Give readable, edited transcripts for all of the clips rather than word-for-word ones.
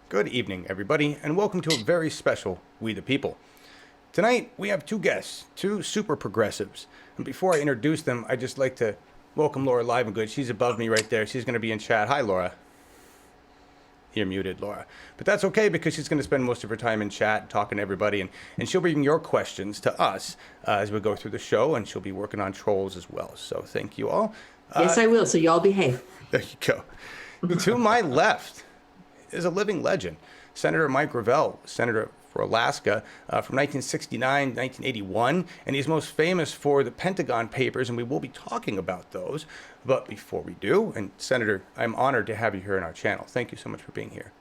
Good evening, everybody, and welcome to a very special We the People. Tonight, we have two guests, two super progressives. And before I introduce them, I'd just like to welcome Laura Livengood. She's above me right there. She's going to be in chat. Hi, Laura. You're muted, Laura. But that's okay because she's going to spend most of her time in chat talking to everybody, and she'll bring your questions to us as we go through the show, and she'll be working on trolls as well. So thank you all. Yes, I will. So y'all behave. There you go. To my left is a living legend, Senator Mike Gravel, Senator for Alaska from 1969 to 1981, and he's most famous for the Pentagon Papers, and we will be talking about those. But before we do, and Senator, I'm honored to have you here on our channel. Thank you so much for being here.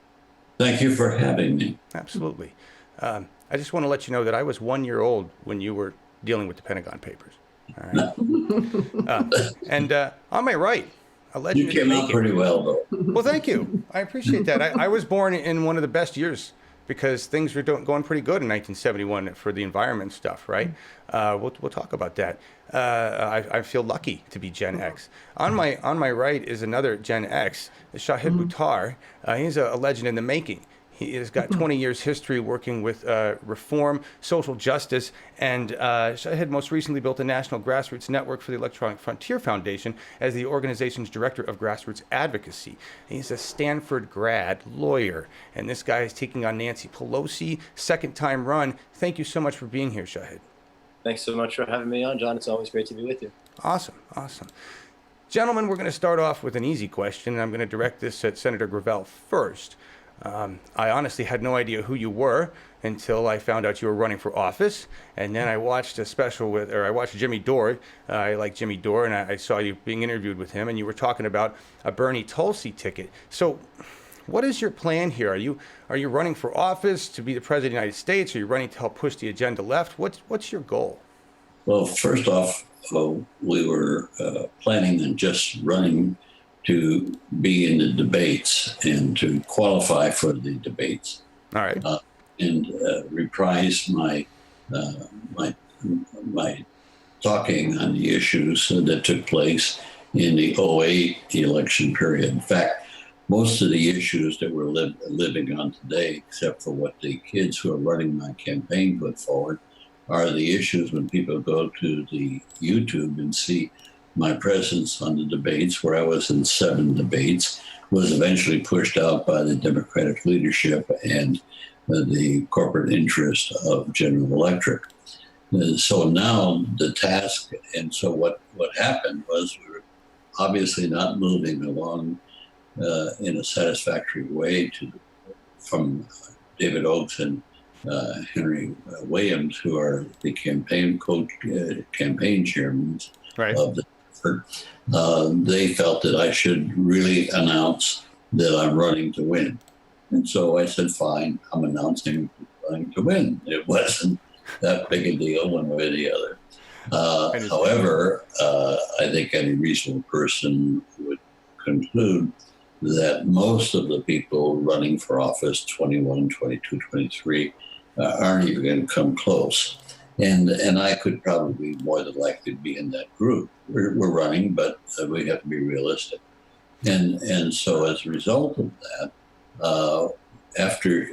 Thank you for having me. Absolutely. I just want to let you know that I was 1 year old when you were dealing with the Pentagon Papers. All right. And on my right, a legend. You came out pretty well, though. Well, thank you. I appreciate that. I was born in one of the best years because things were going pretty good in 1971 for the environment stuff, right? We'll talk about that. I feel lucky to be Gen X. On my right is another Gen X, Shahid Buttar. He's a legend in the making. He has got 20 years history working with reform, social justice, and Shahid most recently built a national grassroots network for the Electronic Frontier Foundation as the organization's director of grassroots advocacy. He's a Stanford grad lawyer, and this guy is taking on Nancy Pelosi, second time run. Thank you so much for being here, Shahid. Thanks so much for having me on, John. It's always great to be with you. Awesome, awesome. Gentlemen, we're going to start off with an easy question, and I'm going to direct this at Senator Gravel first. I honestly had no idea who you were until I found out you were running for office, and then I watched a special I watched Jimmy Dore. I like Jimmy Dore, and I saw you being interviewed with him, and you were talking about a Bernie Tulsi ticket. So, what is your plan here? Are you running for office to be the president of the United States? Are you running to help push the agenda left? What's your goal? Well, first off, we were planning on just running to be in the debates and to qualify for the debates. All right. And reprise my talking on the issues that took place in the '08 election period. In fact, most of the issues that we're living on today, except for what the kids who are running my campaign put forward, are the issues when people go to the YouTube and see my presence on the debates, where I was in 7 debates, was eventually pushed out by the Democratic leadership and the corporate interest of General Electric. So now the task, and so what happened was we were obviously not moving along in a satisfactory way from David Oakes and Henry Williams, who are the campaign chairmen Right. of the they felt that I should really announce that I'm running to win. And so I said, fine, I'm announcing running to win. It wasn't that big a deal one way or the other. However, I think any reasonable person would conclude that most of the people running for office, 21, 22, 23, aren't even going to come close. And I could probably more than likely be in that group. We're running, but we have to be realistic. And so as a result of that,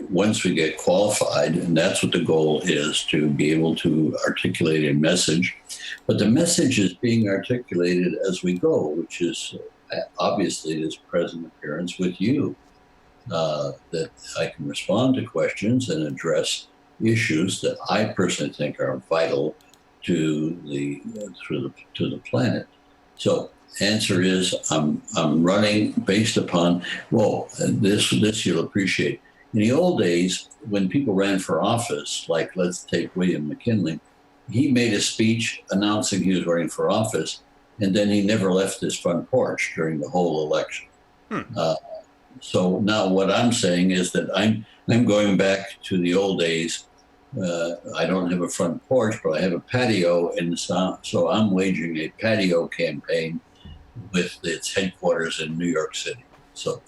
once we get qualified, and that's what the goal is, to be able to articulate a message. But the message is being articulated as we go, which is obviously this present appearance with you, that I can respond to questions and address issues that I personally think are vital to the planet. So answer is I'm running based upon this you'll appreciate. In the old days, when people ran for office, like let's take William McKinley, he made a speech announcing he was running for office, and then he never left his front porch during the whole election. So now what I'm saying is that I'm going back to the old days. I don't have a front porch, but I have a patio in the south. So I'm waging a patio campaign with its headquarters in New York City. So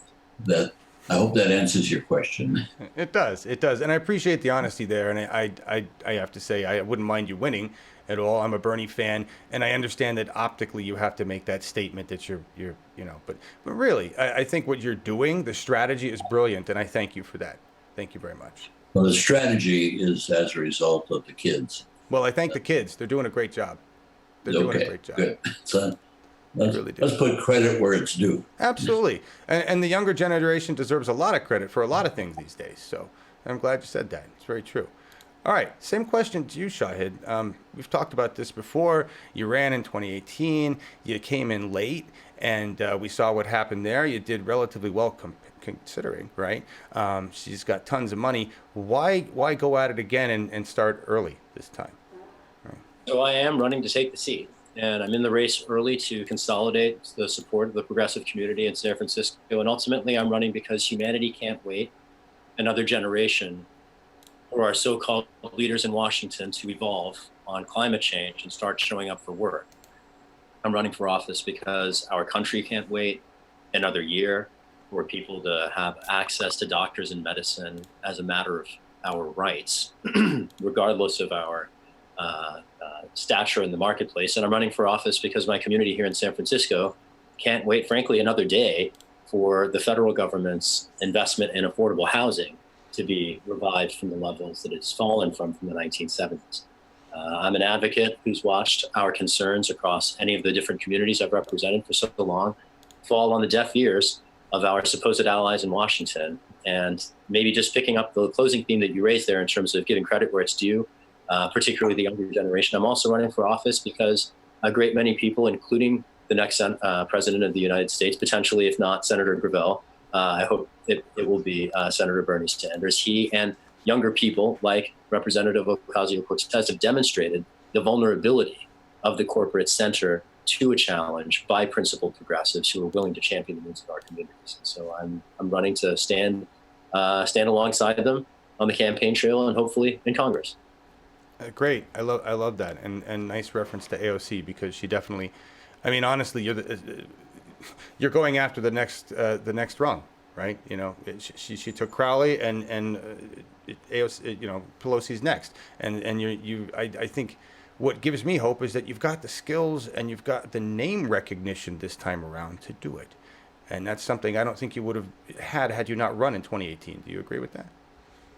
I hope that answers your question. It does, and I appreciate the honesty there. And I have to say, I wouldn't mind you winning at all. I'm a Bernie fan, and I understand that optically you have to make that statement that you're but really, I think what you're doing, the strategy is brilliant, and I thank you for that. Thank you very much. Well, the strategy is as a result of the kids. Well, I thank the kids. They're doing a great job. They're doing a great job. Good. So let's, really do. let's put credit where it's due. Absolutely. And the younger generation deserves a lot of credit for a lot of things these days. So I'm glad you said that. It's very true. All right. Same question to you, Shahid. We've talked about this before. You ran in 2018. You came in late, and we saw what happened there. You did relatively well considering, right? She's got tons of money. Why go at it again and start early this time? Right. So I am running to take the seat, and I'm in the race early to consolidate the support of the progressive community in San Francisco. And ultimately, I'm running because humanity can't wait another generation for our so-called leaders in Washington to evolve on climate change and start showing up for work. I'm running for office because our country can't wait another year for people to have access to doctors and medicine as a matter of our rights, regardless of our stature in the marketplace. And I'm running for office because my community here in San Francisco can't wait, frankly, another day for the federal government's investment in affordable housing to be revived from the levels that it's fallen from the 1970s. I'm an advocate who's watched our concerns across any of the different communities I've represented for so long fall on the deaf ears of our supposed allies in Washington. And maybe just picking up the closing theme that you raised there in terms of giving credit where it's due, particularly the younger generation. I'm also running for office because a great many people, including the next president of the United States, potentially, if not Senator Gravel, I hope it will be Senator Bernie Sanders. He and younger people like Representative Ocasio-Cortez have demonstrated the vulnerability of the corporate center to a challenge by principled progressives who are willing to champion the needs of our communities. So I'm running to stand alongside them on the campaign trail and hopefully in Congress. Great. I love that. And nice reference to AOC, because she definitely, I mean, honestly, you're going after the next rung, right? You know, she took Crowley and AOC, Pelosi's next. And I think what gives me hope is that you've got the skills and you've got the name recognition this time around to do it. And that's something I don't think you would have had you not run in 2018. Do you agree with that?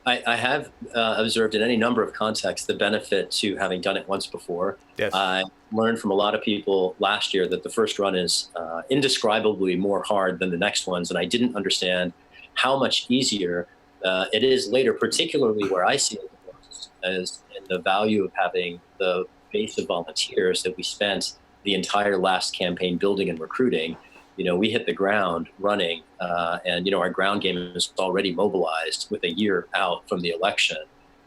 I have observed in any number of contexts the benefit to having done it once before. Yes. I learned from a lot of people last year that the first run is indescribably more hard than the next ones, and I didn't understand how much easier it is later, particularly where I see it the most, as in the value of having the base of volunteers that we spent the entire last campaign building and recruiting. We hit the ground running, and our ground game is already mobilized with a year out from the election,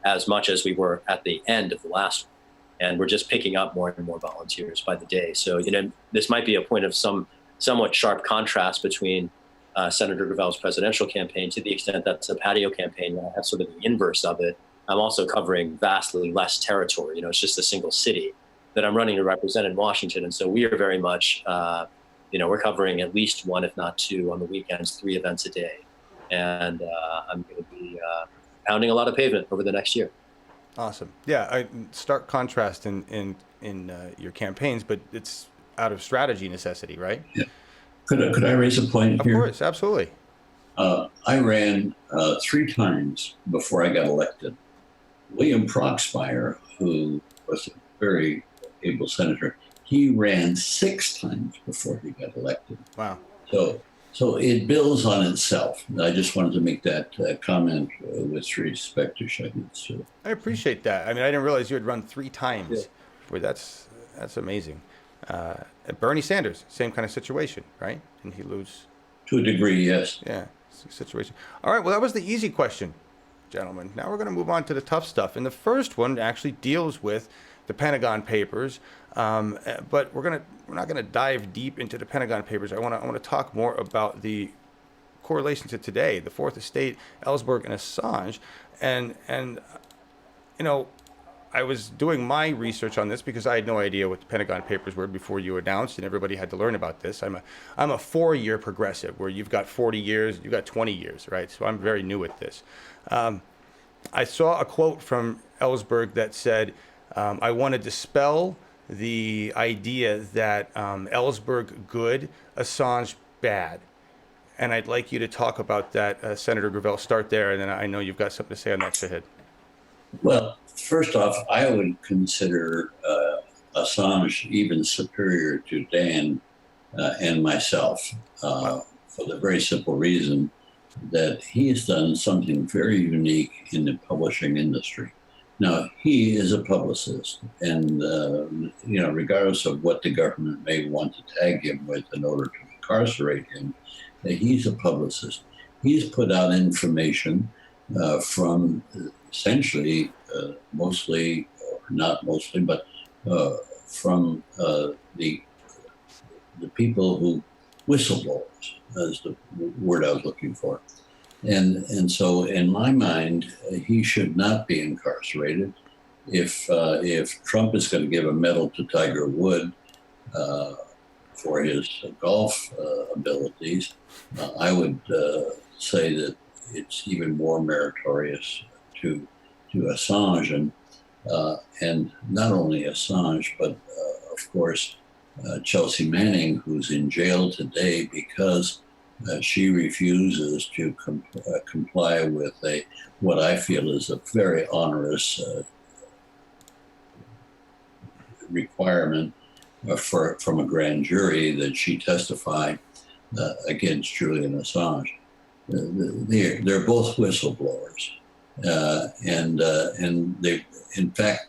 as much as we were at the end of the last one. And we're just picking up more and more volunteers by the day. So, this might be a point of somewhat sharp contrast between Senator Gravel's presidential campaign, to the extent that's a patio campaign where I have sort of the inverse of it. I'm also covering vastly less territory. It's just a single city that I'm running to represent in Washington. And so we are very much we're covering at least one, if not two, on the weekends, 3 events a day. And I'm going to be pounding a lot of pavement over the next year. Awesome. Yeah, stark contrast in your campaigns, but it's out of strategy necessity, right? Yeah. Could I raise a point here? Of course, absolutely. I ran 3 times before I got elected. William Proxmire, who was a very able senator, he ran 6 times before he got elected. Wow. So it builds on itself. I just wanted to make that comment with respect to Shahid. So. I appreciate that. I mean, I didn't realize you had run 3 times. Yeah. Boy, that's amazing. Bernie Sanders, same kind of situation, right? Didn't he lose? To a degree, yes. Yeah, situation. All right, well, that was the easy question, gentlemen. Now we're going to move on to the tough stuff. And the first one actually deals with the Pentagon Papers, but we're not gonna dive deep into the Pentagon Papers. I want to talk more about the correlation to today, the Fourth Estate, Ellsberg, and Assange, and I was doing my research on this because I had no idea what the Pentagon Papers were before you announced, and everybody had to learn about this. I'm a 4-year progressive, where you've got 40 years, you've got 20 years, right? So I'm very new at this. I saw a quote from Ellsberg that said, I want to dispel the idea that Ellsberg good, Assange bad. And I'd like you to talk about that, Senator Gravel. Start there, and then I know you've got something to say on that, Shahid. Well, first off, I would consider Assange even superior to Dan and myself for the very simple reason that he's done something very unique in the publishing industry. Now, he is a publicist, and regardless of what the government may want to tag him with in order to incarcerate him, he's a publicist. He's put out information from essentially mostly, or not mostly, but from the people who whistleblowers, is the word I was looking for. And so in my mind, he should not be incarcerated. If Trump is going to give a medal to Tiger Woods for his golf abilities, I would say that it's even more meritorious to Assange, and not only Assange, but of course Chelsea Manning, who's in jail today because she refuses to comply with what I feel is a very onerous requirement from a grand jury that she testify against Julian Assange. They're both whistleblowers, and they, in fact,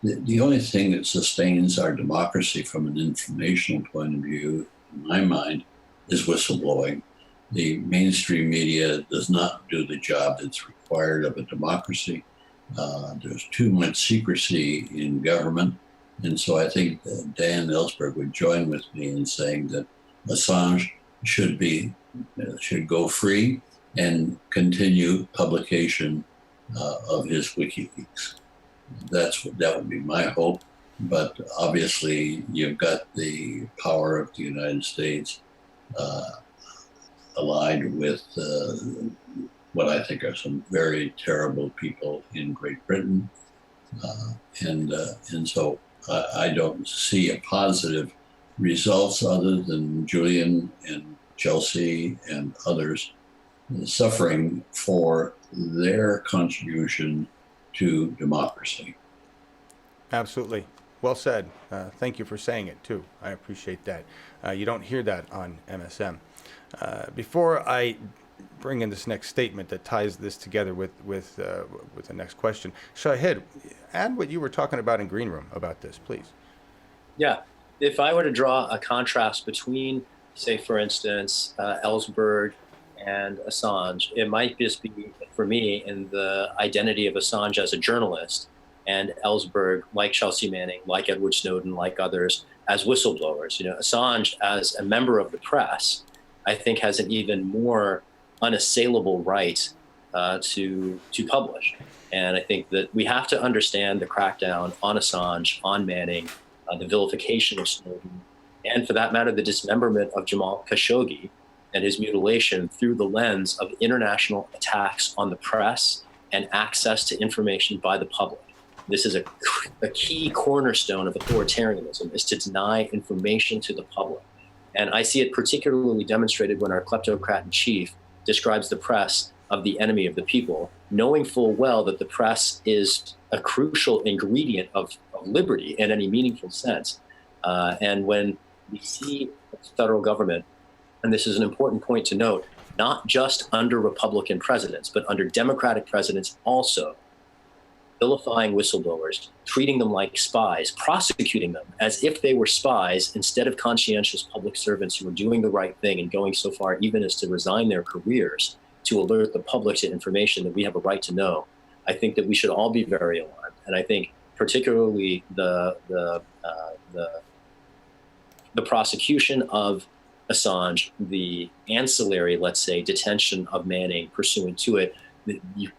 the only thing that sustains our democracy from an informational point of view, in my mind, is whistleblowing. The mainstream media does not do the job that's required of a democracy. There's too much secrecy in government. And so I think Dan Ellsberg would join with me in saying that Assange should go free and continue publication of his WikiLeaks. That would be my hope. But obviously, you've got the power of the United States allied with what I think are some very terrible people in Great Britain, and so I don't see a positive results other than Julian and Chelsea and others suffering for their contribution to democracy. Absolutely. Well said. Thank you for saying it, too. I appreciate that. You don't hear that on MSM. Before I bring in this next statement that ties this together with the next question, Shahid, add what you were talking about in Green Room about this, please. Yeah. If I were to draw a contrast between, say, for instance, Ellsberg and Assange, it might just be, for me, in the identity of Assange as a journalist and Ellsberg, like Chelsea Manning, like Edward Snowden, like others, as whistleblowers. Assange, as a member of the press, I think has an even more unassailable right to publish. And I think that we have to understand the crackdown on Assange, on Manning, the vilification of Snowden, and for that matter, the dismemberment of Jamal Khashoggi and his mutilation through the lens of international attacks on the press and access to information by the public. This is a key cornerstone of authoritarianism, is to deny information to the public. And I see it particularly demonstrated when our kleptocrat in chief describes the press of the enemy of the people, knowing full well that the press is a crucial ingredient of liberty in any meaningful sense. And when we see the federal government, and this is an important point to note, not just under Republican presidents, but under Democratic presidents also, vilifying whistleblowers, treating them like spies, prosecuting them as if they were spies instead of conscientious public servants who are doing the right thing and going so far even as to resign their careers to alert the public to information that we have a right to know. I think that we should all be very alarmed. And I think particularly the prosecution of Assange, the ancillary, let's say, detention of Manning pursuant to it,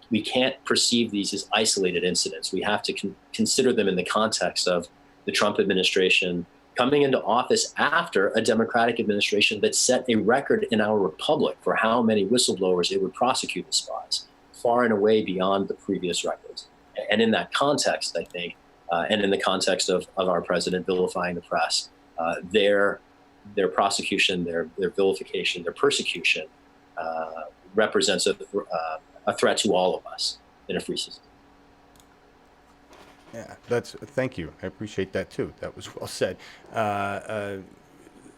we can't perceive these as isolated incidents. We have to consider them in the context of the Trump administration coming into office after a Democratic administration that set a record in our republic for how many whistleblowers it would prosecute as spies, far and away beyond the previous records. And in that context, I think and in the context of our president vilifying the press, their prosecution, their vilification, their persecution represents a threat to all of us in a free system. Yeah, thank you. I appreciate that too. That was well said.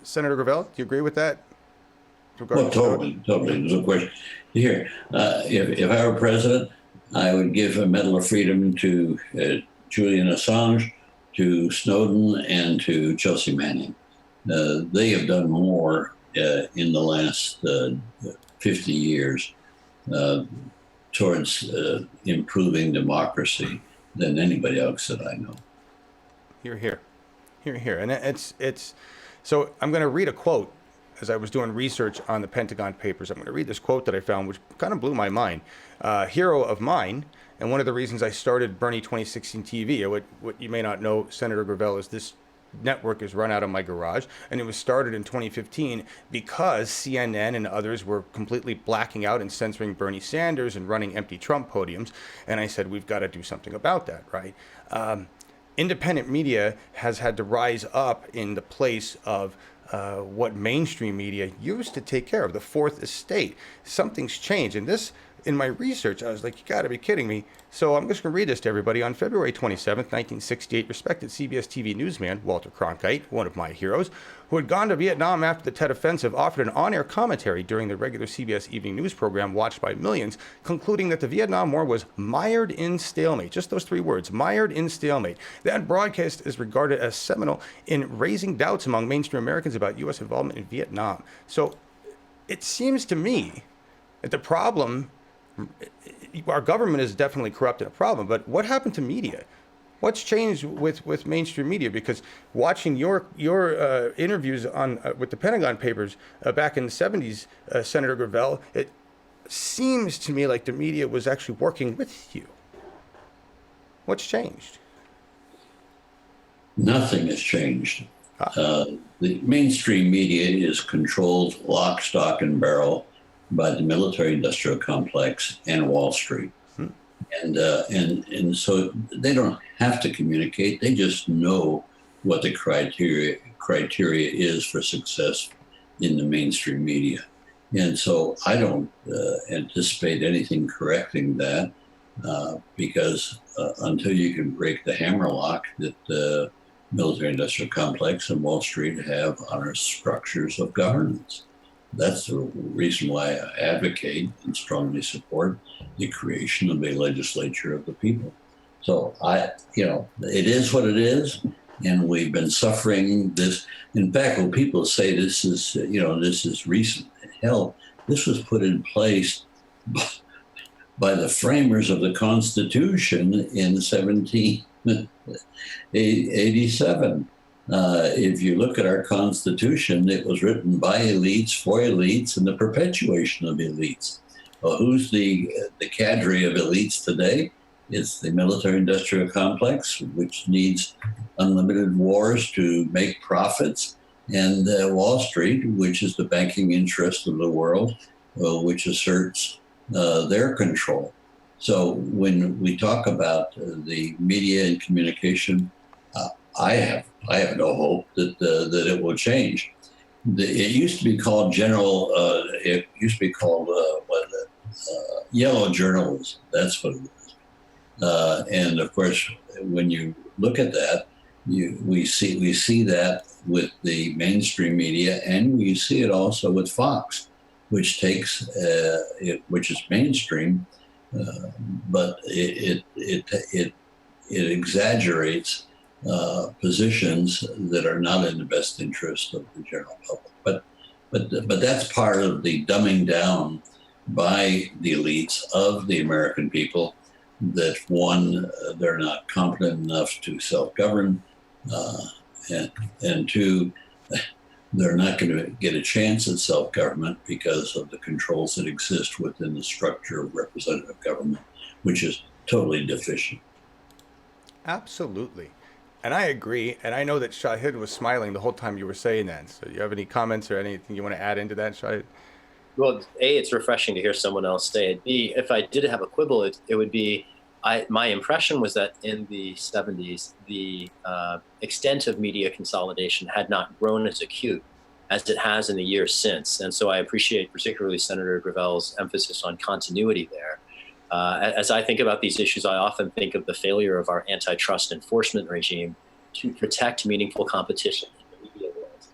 Senator Gravel, do you agree with that? Well, totally. There's no question. Here, if I were president, I would give a Medal of Freedom to Julian Assange, to Snowden, and to Chelsea Manning. They have done more in the last 50 years towards improving democracy than anybody else that I know. Hear, hear. Hear, hear. And it's so I'm going to read a quote as I was doing research on the Pentagon Papers. I'm going to read this quote that I found, which kind of blew my mind. Hero of mine, and one of the reasons I started Bernie 2016 TV, what you may not know, Senator Gravel, is this network is run out of my garage, and it was started in 2015 because CNN and others were completely blacking out and censoring Bernie Sanders and running empty Trump podiums. And I said, we've got to do something about that, right? Independent media has had to rise up in the place of what mainstream media used to take care of, the fourth estate. Something's changed. And this, in my research, I was like, you got to be kidding me. So I'm just going to read this to everybody. On February 27th, 1968, respected CBS TV newsman Walter Cronkite, one of my heroes, who had gone to Vietnam after the Tet Offensive, offered an on-air commentary during the regular CBS evening news program watched by millions, concluding that the Vietnam War was mired in stalemate. Just those three words, mired in stalemate. That broadcast is regarded as seminal in raising doubts among mainstream Americans about U.S. involvement in Vietnam. So it seems to me that the problem, our government is definitely corrupt and a problem, but what happened to media? What's changed with mainstream media? Because watching your interviews on with the Pentagon Papers back in the 70s, Senator Gravel, it seems to me like the media was actually working with you. What's changed? Nothing has changed. The mainstream media is controlled lock, stock, and barrel by the military-industrial complex and Wall Street. And so they don't have to communicate. They just know what the criteria is for success in the mainstream media. And so I don't anticipate anything correcting that because until you can break the hammerlock that the military-industrial complex and Wall Street have on our structures of governance. That's the reason why I advocate and strongly support the creation of a legislature of the people. So it is what it is, and we've been suffering this. In fact, when people say this is recent, hell, this was put in place by the framers of the Constitution in 1787. If you look at our Constitution, it was written by elites for elites and the perpetuation of elites. Well, who's the cadre of elites today? It's the military-industrial complex, which needs unlimited wars to make profits, and Wall Street, which is the banking interest of the world, which asserts their control. So when we talk about the media and communication, I have no hope that it will change. It used to be called yellow journalism. That's what it is. And of course, when you look at that, we see that with the mainstream media, and we see it also with Fox, which takes which is mainstream, but it exaggerates positions that are not in the best interest of the general public. But that's part of the dumbing down by the elites of the American people, that one, they're not competent enough to self-govern, and two, they're not going to get a chance at self-government because of the controls that exist within the structure of representative government, which is totally deficient. Absolutely. And I agree. And I know that Shahid was smiling the whole time you were saying that. So do you have any comments or anything you want to add into that, Shahid? Well, A, it's refreshing to hear someone else say it. B, if I did have a quibble, it would be my impression was that in the 70s, the extent of media consolidation had not grown as acute as it has in the years since. And so I appreciate particularly Senator Gravel's emphasis on continuity there. As I think about these issues, I often think of the failure of our antitrust enforcement regime to protect meaningful competition in the media world.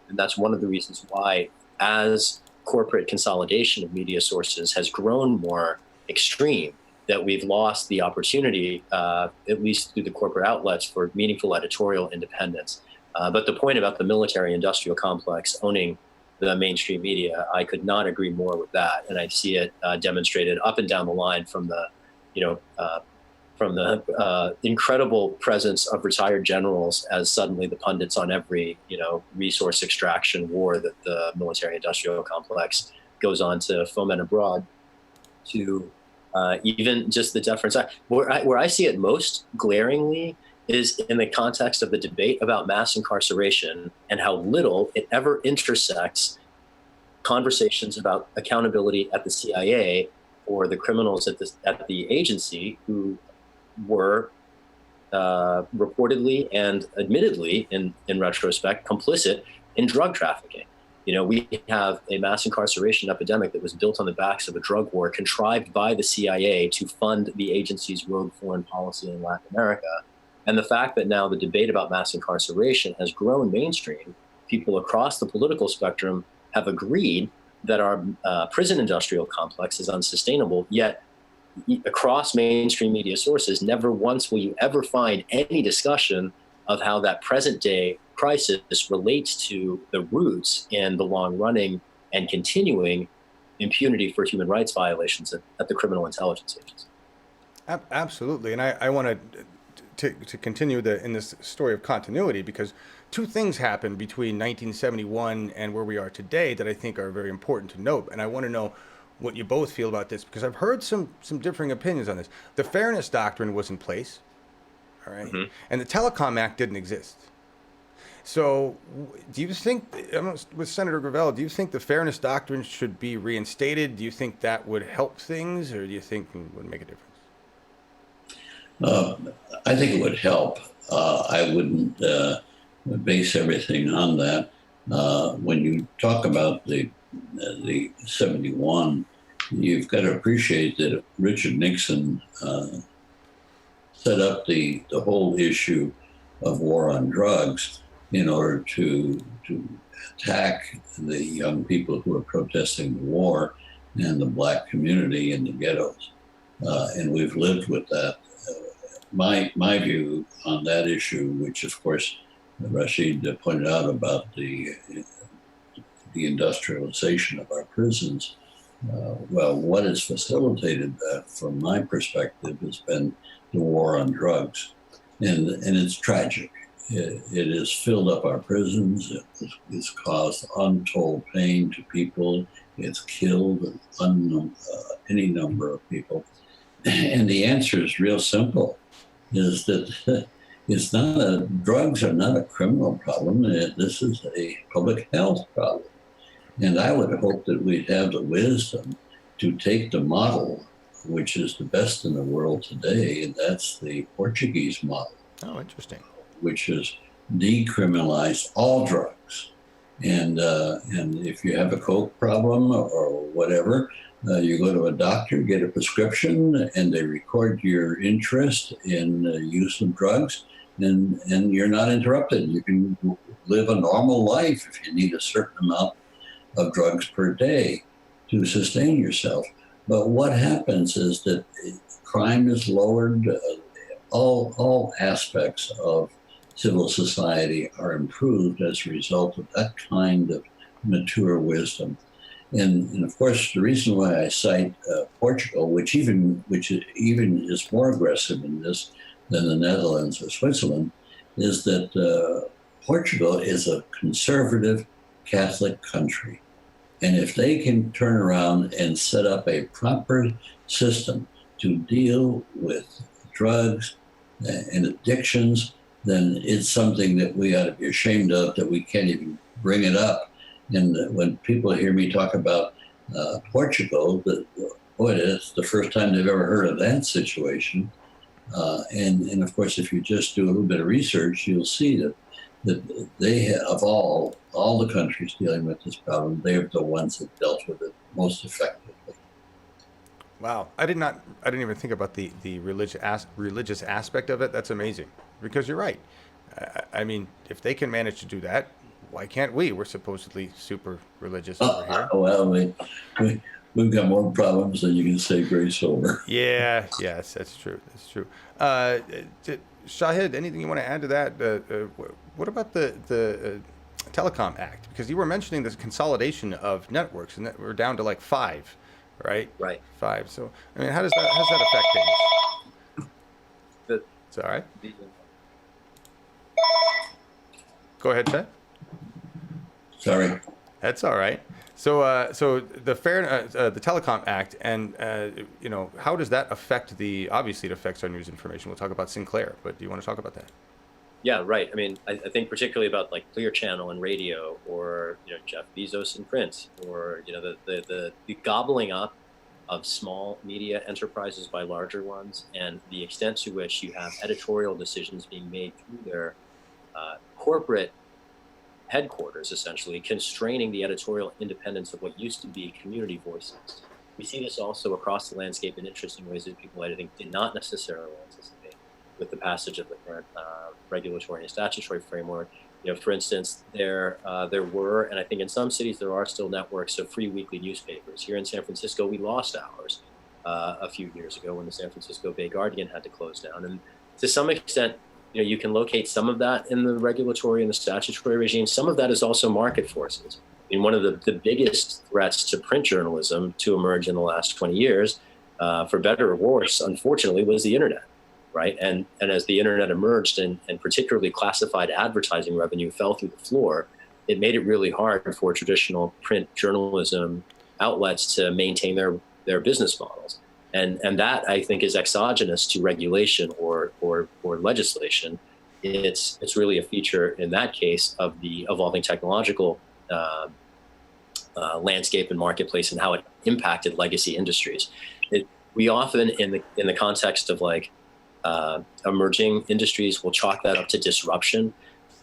And that's one of the reasons why, as corporate consolidation of media sources has grown more extreme, that we've lost the opportunity, at least through the corporate outlets, for meaningful editorial independence. But the point about the military-industrial complex owning the mainstream media, I could not agree more with that, and I see it demonstrated up and down the line from the, incredible presence of retired generals as suddenly the pundits on every, resource extraction war that the military-industrial complex goes on to foment abroad, to even just the deference. Where I see it most glaringly is in the context of the debate about mass incarceration and how little it ever intersects conversations about accountability at the CIA or the criminals at the agency who were reportedly and admittedly, in retrospect, complicit in drug trafficking. We have a mass incarceration epidemic that was built on the backs of a drug war contrived by the CIA to fund the agency's rogue foreign policy in Latin America. And the fact that now the debate about mass incarceration has grown mainstream, people across the political spectrum have agreed that our prison industrial complex is unsustainable, yet across mainstream media sources, never once will you ever find any discussion of how that present day crisis relates to the roots in the long running and continuing impunity for human rights violations at the criminal intelligence agency. Absolutely. And I want to continue in this story of continuity, because two things happened between 1971 and where we are today that I think are very important to note. And I want to know what you both feel about this, because I've heard some differing opinions on this. The Fairness Doctrine was in place, all right? Mm-hmm. And the Telecom Act didn't exist. So do you think, with Senator Gravel, do you think the Fairness Doctrine should be reinstated? Do you think that would help things, or do you think it would make a difference? I think it would help. I wouldn't base everything on that. When you talk about the 71, you've got to appreciate that Richard Nixon set up the whole issue of war on drugs in order to attack the young people who are protesting the war and the black community in the ghettos. And we've lived with that. My view on that issue, which of course Rashid pointed out about the industrialization of our prisons, well, what has facilitated that from my perspective has been the war on drugs. And it's tragic. It has filled up our prisons. It's caused untold pain to people. It's killed any number of people. And the answer is real simple, is that drugs are not a criminal problem. This is a public health problem. And I would hope that we'd have the wisdom to take the model, which is the best in the world today, and that's the Portuguese model. Oh, interesting. Which is decriminalize all drugs. And if you have a coke problem or whatever, you go to a doctor, get a prescription, and they record your interest in use of drugs, and you're not interrupted. You can live a normal life if you need a certain amount of drugs per day to sustain yourself. But what happens is that crime is lowered. All aspects of civil society are improved as a result of that kind of mature wisdom. And of course, the reason why I cite Portugal, which even is more aggressive in this than the Netherlands or Switzerland, is that Portugal is a conservative Catholic country. And if they can turn around and set up a proper system to deal with drugs and addictions, then it's something that we ought to be ashamed of, that we can't even bring it up. And when people hear me talk about Portugal, Oh, it is the first time they've ever heard of that situation. And of course, if you just do a little bit of research, you'll see that they have, of all the countries dealing with this problem, they're the ones that dealt with it most effectively. Wow, I didn't even think about the religious aspect of it. That's amazing, because you're right. I mean, if they can manage to do that, why can't we? We're supposedly super religious over here. Well, we've got more problems than you can say grace over. Yeah, yes, that's true. That's true. Shahid, anything you want to add to that? What about the Telecom Act? Because you were mentioning this consolidation of networks, and that we're down to like 5, right? Right. 5. So, I mean, how's that affect things? It's all right. Go ahead, Chad. Sorry. That's all right. So, the the Telecom Act, and how does that affect obviously it affects our news information. We'll talk about Sinclair, but do you want to talk about that? Yeah, right. I mean, I think particularly about like Clear Channel and radio, or Jeff Bezos and print, or the gobbling up of small media enterprises by larger ones, and the extent to which you have editorial decisions being made through their corporate headquarters, essentially constraining the editorial independence of what used to be community voices. We see this also across the landscape in interesting ways that people, I think, did not necessarily anticipate with the passage of the current regulatory and statutory framework. For instance, there were, and I think in some cities there are still, networks of free weekly newspapers. Here in San Francisco, we lost ours a few years ago when the San Francisco Bay Guardian had to close down. And to some extent, you can locate some of that in the regulatory and the statutory regime. Some of that is also market forces. I mean, one of the biggest threats to print journalism to emerge in the last 20 years, for better or worse, unfortunately, was the internet, right? And as the internet emerged, and particularly classified advertising revenue fell through the floor, it made it really hard for traditional print journalism outlets to maintain their business models. And that, I think, is exogenous to regulation or legislation. It's really a feature in that case of the evolving technological landscape and marketplace, and how it impacted legacy industries. We often, in the context of like emerging industries, will chalk that up to disruption.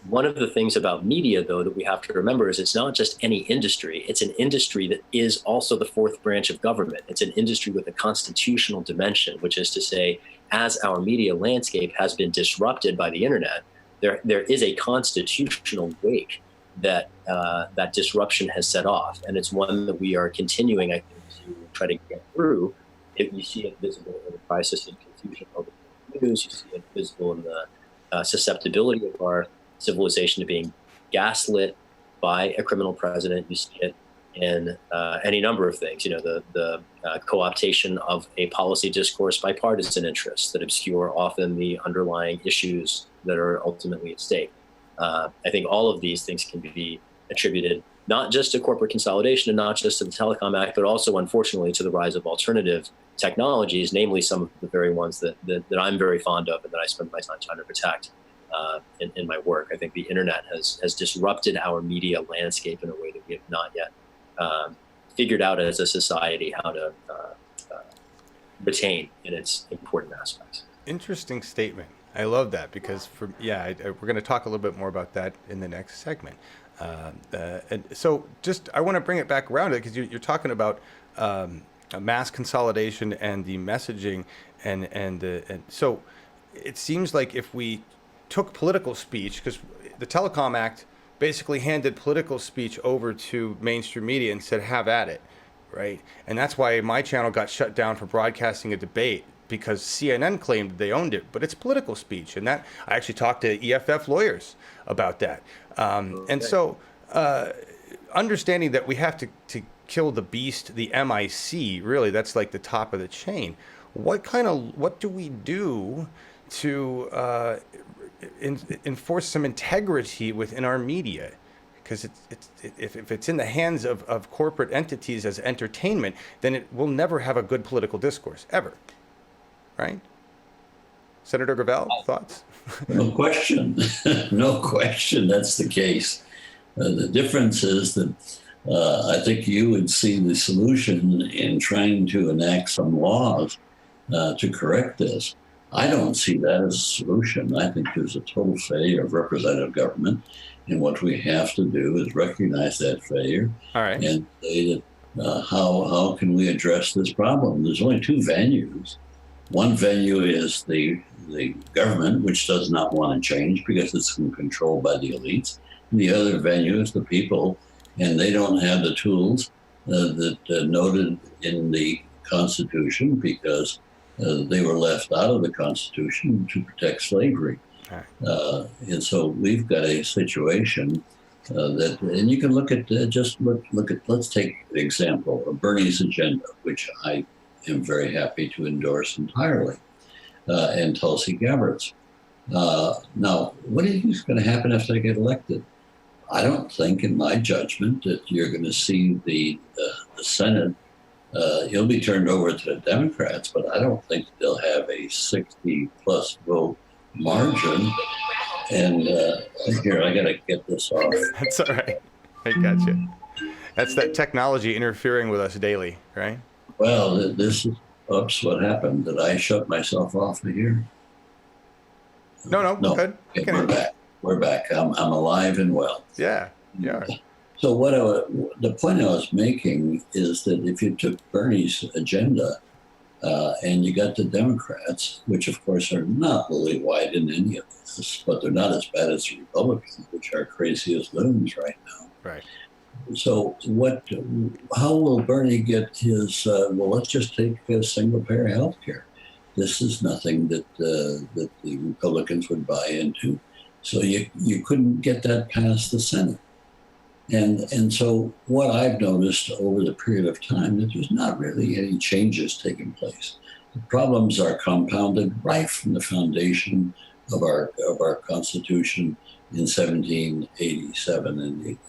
One of the things about media, though, that we have to remember is it's not just any industry. It's an industry that is also the fourth branch of government. It's an industry with a constitutional dimension, which is to say, as our media landscape has been disrupted by the internet, there is a constitutional wake that that disruption has set off. And it's one that we are continuing, I think, to try to get through. If you see it visible in the crisis and confusion over the news, you see it visible in the susceptibility of our civilization to being gaslit by a criminal president. You see it in any number of things. The co-optation of a policy discourse by partisan interests that obscure often the underlying issues that are ultimately at stake. I think all of these things can be attributed not just to corporate consolidation and not just to the Telecom Act, but also, unfortunately, to the rise of alternative technologies, namely some of the very ones that I'm very fond of and that I spend my time trying to protect in my work. I think the internet has disrupted our media landscape in a way that we have not yet figured out as a society how to retain in its important aspects. Interesting statement. I love that, because we're going to talk a little bit more about that in the next segment. And so I want to bring it back around, because you're talking about mass consolidation and the messaging, and so it seems like if we took political speech, because the Telecom Act basically handed political speech over to mainstream media and said, have at it, right? And that's why my channel got shut down for broadcasting a debate, because CNN claimed they owned it, but it's political speech. And that, I actually talked to EFF lawyers about that. And so understanding that we have to kill the beast, the MIC, really, that's like the top of the chain. What do we do to enforce some integrity within our media? Because if it's in the hands of corporate entities as entertainment, then it will never have a good political discourse, ever. Right? Senator Gravel, thoughts? No question. No question, that's the case. The difference is that I think you would see the solution in trying to enact some laws to correct this. I don't see that as a solution. I think there's a total failure of representative government. And what we have to do is recognize that failure All right. and say that how can we address this problem? There's only two venues. One venue is the government, which does not want to change because it's controlled by the elites. And the other venue is the people, and they don't have the tools that noted in the Constitution because they were left out of the Constitution to protect slavery. Right. And so we've got a situation that, and you can look at, let's take the example of Bernie's agenda, which I am very happy to endorse entirely, and Tulsi Gabbard's. Now, what do you think is going to happen after they get elected? I don't think, in my judgment, that you're going to see the Senate. He'll be turned over to the Democrats, but I don't think they'll have a 60-plus vote margin. And here, I got to get this off. That's all right. I got you. That's that technology interfering with us daily, right? Well, this is, oops, what happened? Did I shut myself off of here? No, good. Okay, we're back. We're back. I'm alive and well. Yeah, yeah. So the point I was making is that if you took Bernie's agenda and you got the Democrats, which of course are not lily white in any of this, but they're not as bad as the Republicans, which are crazy as loons right now. Right. So how will Bernie get his, well, let's just take single-payer health care. This is nothing that the Republicans would buy into. So you couldn't get that past the Senate. And so what I've noticed over the period of time that there's not really any changes taking place. The problems are compounded right from the foundation of our Constitution in 1787 and 88.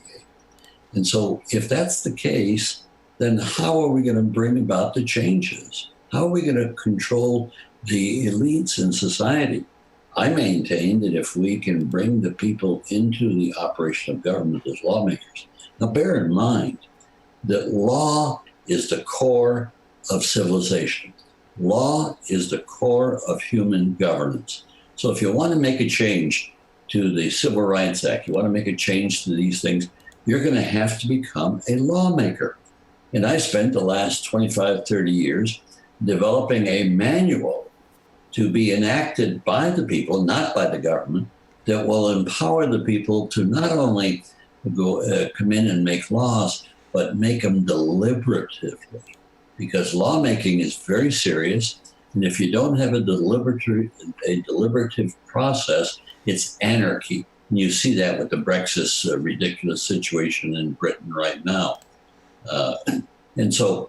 And so if that's the case, then how are we going to bring about the changes? How are we going to control the elites in society? I maintain that if we can bring the people into the operation of government as lawmakers. Now, bear in mind that law is the core of civilization. Law is the core of human governance. So if you want to make a change to the Civil Rights Act, you want to make a change to these things, you're going to have to become a lawmaker. And I spent the last 25, 30 years developing a manual to be enacted by the people, not by the government, that will empower the people to not only come in and make laws, but make them deliberatively. Because lawmaking is very serious, and if you don't have a deliberative process, it's anarchy. And you see that with the Brexit ridiculous situation in Britain right now. And so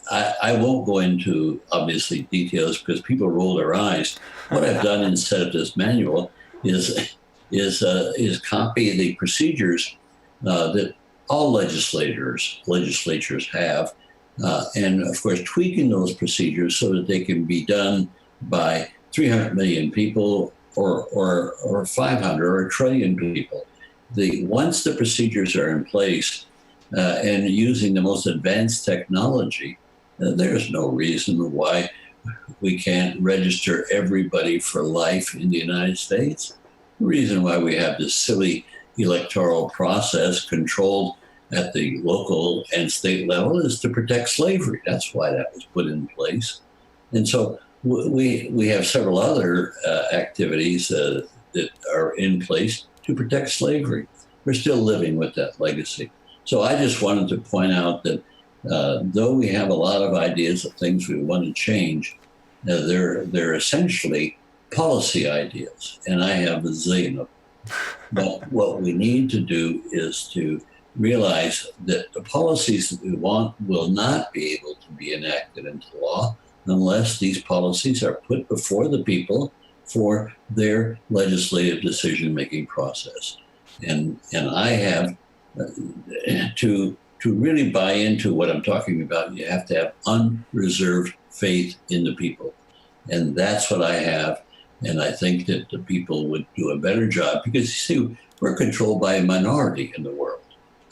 I won't go into, obviously, details because people roll their eyes. What I've done instead of this manual is copy the procedures that all legislatures have, and of course tweaking those procedures so that they can be done by 300 million people or 500 or a trillion people. Once the procedures are in place and using the most advanced technology, there's no reason why we can't register everybody for life in the United States. The reason why we have this silly electoral process controlled at the local and state level is to protect slavery. That's why that was put in place. And so we have several other activities that are in place to protect slavery. We're still living with that legacy. So I just wanted to point out that though we have a lot of ideas of things we want to change, they're essentially policy ideas, and I have a zillion of them. But what we need to do is to realize that the policies that we want will not be able to be enacted into law unless these policies are put before the people for their legislative decision-making process. And I have to really buy into what I'm talking about, you have to have unreserved faith in the people. And that's what I have. And I think that the people would do a better job because, you see, we're controlled by a minority in the world.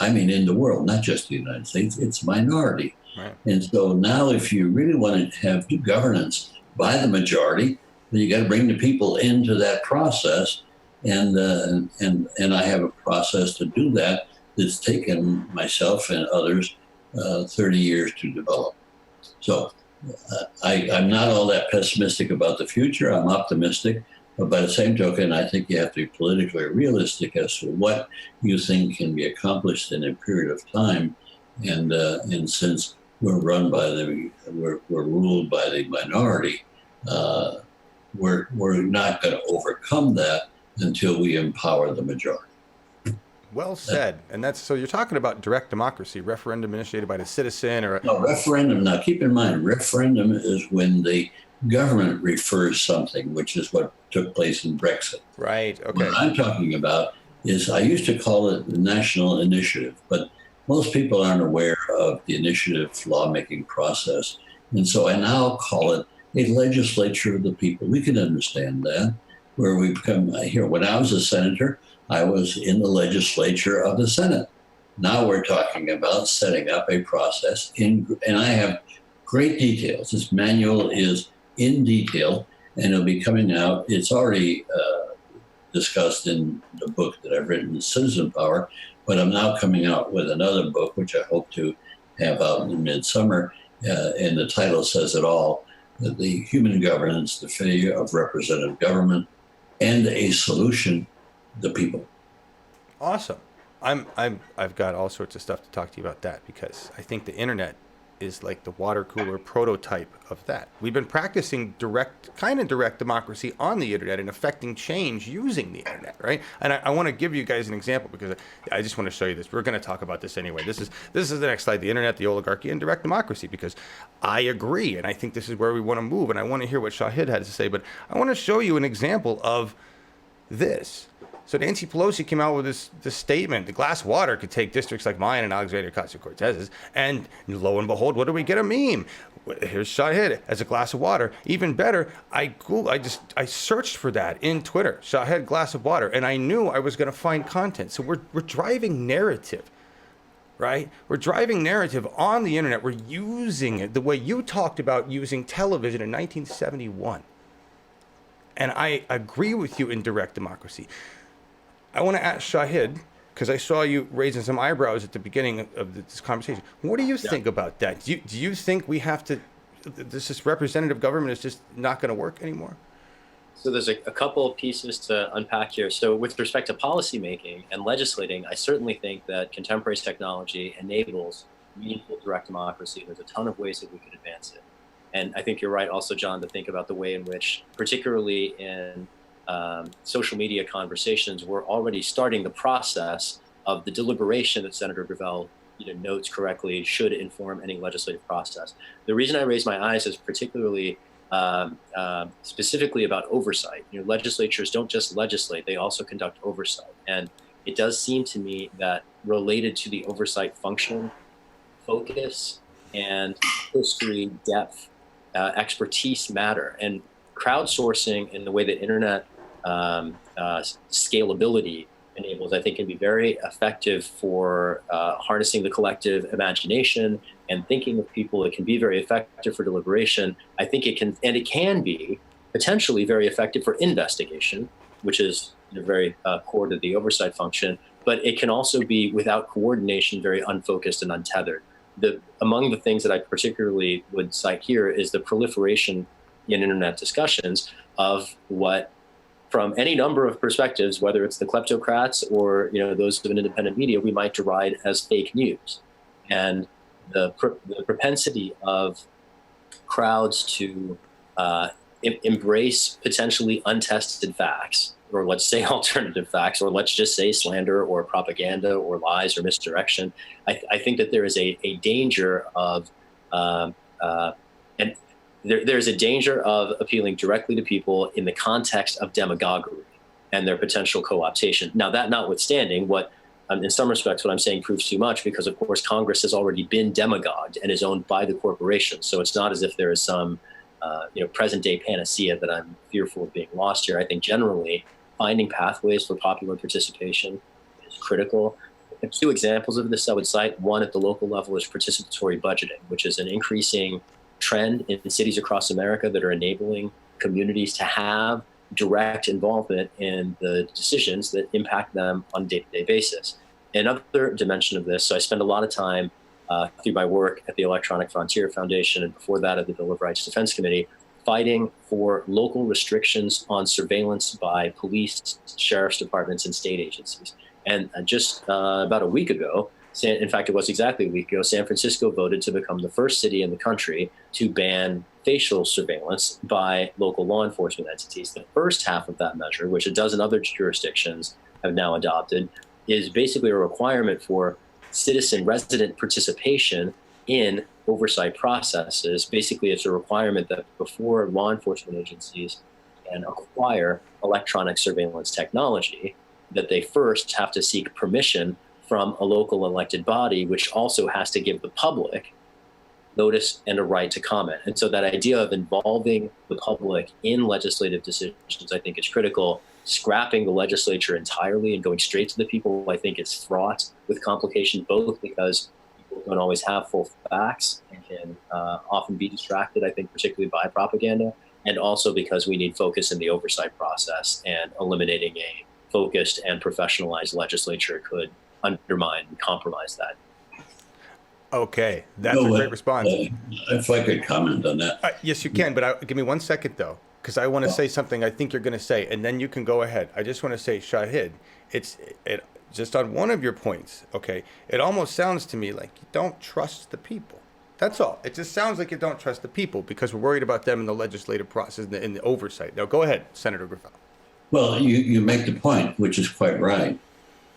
I mean in the world, not just the United States, it's a minority. Right. And so now if you really want to have governance by the majority, then you got to bring the people into that process. And I have a process to do that that's taken myself and others 30 years to develop. So I'm not all that pessimistic about the future. I'm optimistic. But by the same token, I think you have to be politically realistic as to what you think can be accomplished in a period of time. And since we're ruled by the minority, we're not going to overcome that until we empower the majority. Well said. And that's, so you're talking about direct democracy, referendum initiated by the citizen, or No, referendum. Now, keep in mind, referendum is when the government refers something, which is what took place in Brexit. right. Okay. What I'm talking about is, I used to call it the national initiative, but most people aren't aware of the initiative lawmaking process. And so I now call it a legislature of the people. We can understand that, where we become here. When I was a senator, I was in the legislature of the Senate. Now we're talking about setting up a process and I have great details. This manual is in detail, and it'll be coming out. It's already discussed in the book that I've written, Citizen Power, but I'm now coming out with another book, which I hope to have out in midsummer. And the title says it all: the human governance, the failure of representative government, and a solution, the people. Awesome. I've got all sorts of stuff to talk to you about that, because I think the internet is like the water cooler prototype of that. We've been practicing direct democracy on the internet and affecting change using the internet, right? And I want to give you guys an example, because I just want to show you this. We're going to talk about this anyway. This is the next slide: the internet, the oligarchy, and direct democracy, because I agree, and I think this is where we want to move, and I want to hear what Shahid had to say, but I want to show you an example of this. So Nancy Pelosi came out with this statement: the glass water could take districts like mine and Alexandria Ocasio-Cortez's, and lo and behold, what do we get? A meme. Here's Shahid as a glass of water. Even better, I searched for that in Twitter, Shahid glass of water, and I knew I was going to find content. So we're driving narrative, right? We're driving narrative on the internet. We're using it the way you talked about using television in 1971. And I agree with you in direct democracy. I want to ask Shahid, because I saw you raising some eyebrows at the beginning of this conversation. What do you think about that? Do you think we have to, this representative government is just not going to work anymore? So there's a couple of pieces to unpack here. So with respect to policymaking and legislating, I certainly think that contemporary technology enables meaningful direct democracy. There's a ton of ways that we could advance it. And I think you're right also, John, to think about the way in which, particularly in social media conversations, we're already starting the process of the deliberation that Senator Gravel notes correctly should inform any legislative process. The reason I raise my eyes is particularly specifically about oversight. Legislatures don't just legislate, they also conduct oversight. And it does seem to me that related to the oversight function, focus and history, depth, expertise matter. And crowdsourcing in the way that internet scalability enables, I think, can be very effective for harnessing the collective imagination and thinking of people. It can be very effective for deliberation. I think it can be potentially very effective for investigation, which is very core to the oversight function. But it can also be, without coordination, very unfocused and untethered. Among the things that I particularly would cite here is the proliferation in internet discussions of what, from any number of perspectives, whether it's the kleptocrats or those of an independent media, we might deride as fake news. And the propensity of crowds to embrace potentially untested facts, or let's say alternative facts, or let's just say slander or propaganda or lies or misdirection. I think that there is a danger of there's a danger of appealing directly to people in the context of demagoguery and their potential co-optation. Now, that notwithstanding, in some respects, what I'm saying proves too much, because of course Congress has already been demagogued and is owned by the corporation. So it's not as if there is some present day panacea that I'm fearful of being lost here. I think generally finding pathways for popular participation is critical. two examples of this I would cite. One at the local level is participatory budgeting, which is an increasing trend in cities across America that are enabling communities to have direct involvement in the decisions that impact them on a day-to-day basis. Another dimension of this, so I spend a lot of time through my work at the Electronic Frontier Foundation and before that at the Bill of Rights Defense Committee, fighting for local restrictions on surveillance by police, sheriff's departments, and state agencies. And just about a week ago, in fact, it was exactly a week ago, San Francisco voted to become the first city in the country to ban facial surveillance by local law enforcement entities. The first half of that measure, which a dozen other jurisdictions have now adopted, is basically a requirement for citizen resident participation in oversight processes. Basically, it's a requirement that before law enforcement agencies can acquire electronic surveillance technology, that they first have to seek permission from a local elected body, which also has to give the public notice and a right to comment. And so that idea of involving the public in legislative decisions, I think is critical. Scrapping the legislature entirely and going straight to the people, I think is fraught with complication, both because people don't always have full facts and can often be distracted, I think, particularly by propaganda, and also because we need focus in the oversight process, and eliminating a focused and professionalized legislature could undermine and compromise that. Okay, that's a great response. If I could comment on that. Yes, you can, but give me 1 second, though, because I want to say something I think you're going to say, and then you can go ahead. I just want to say, Shahid, it just on one of your points, okay, it almost sounds to me like you don't trust the people. That's all. It just sounds like you don't trust the people because we're worried about them in the legislative process, in the oversight. Now, go ahead, Senator Griffin. Well, you make the point, which is quite right.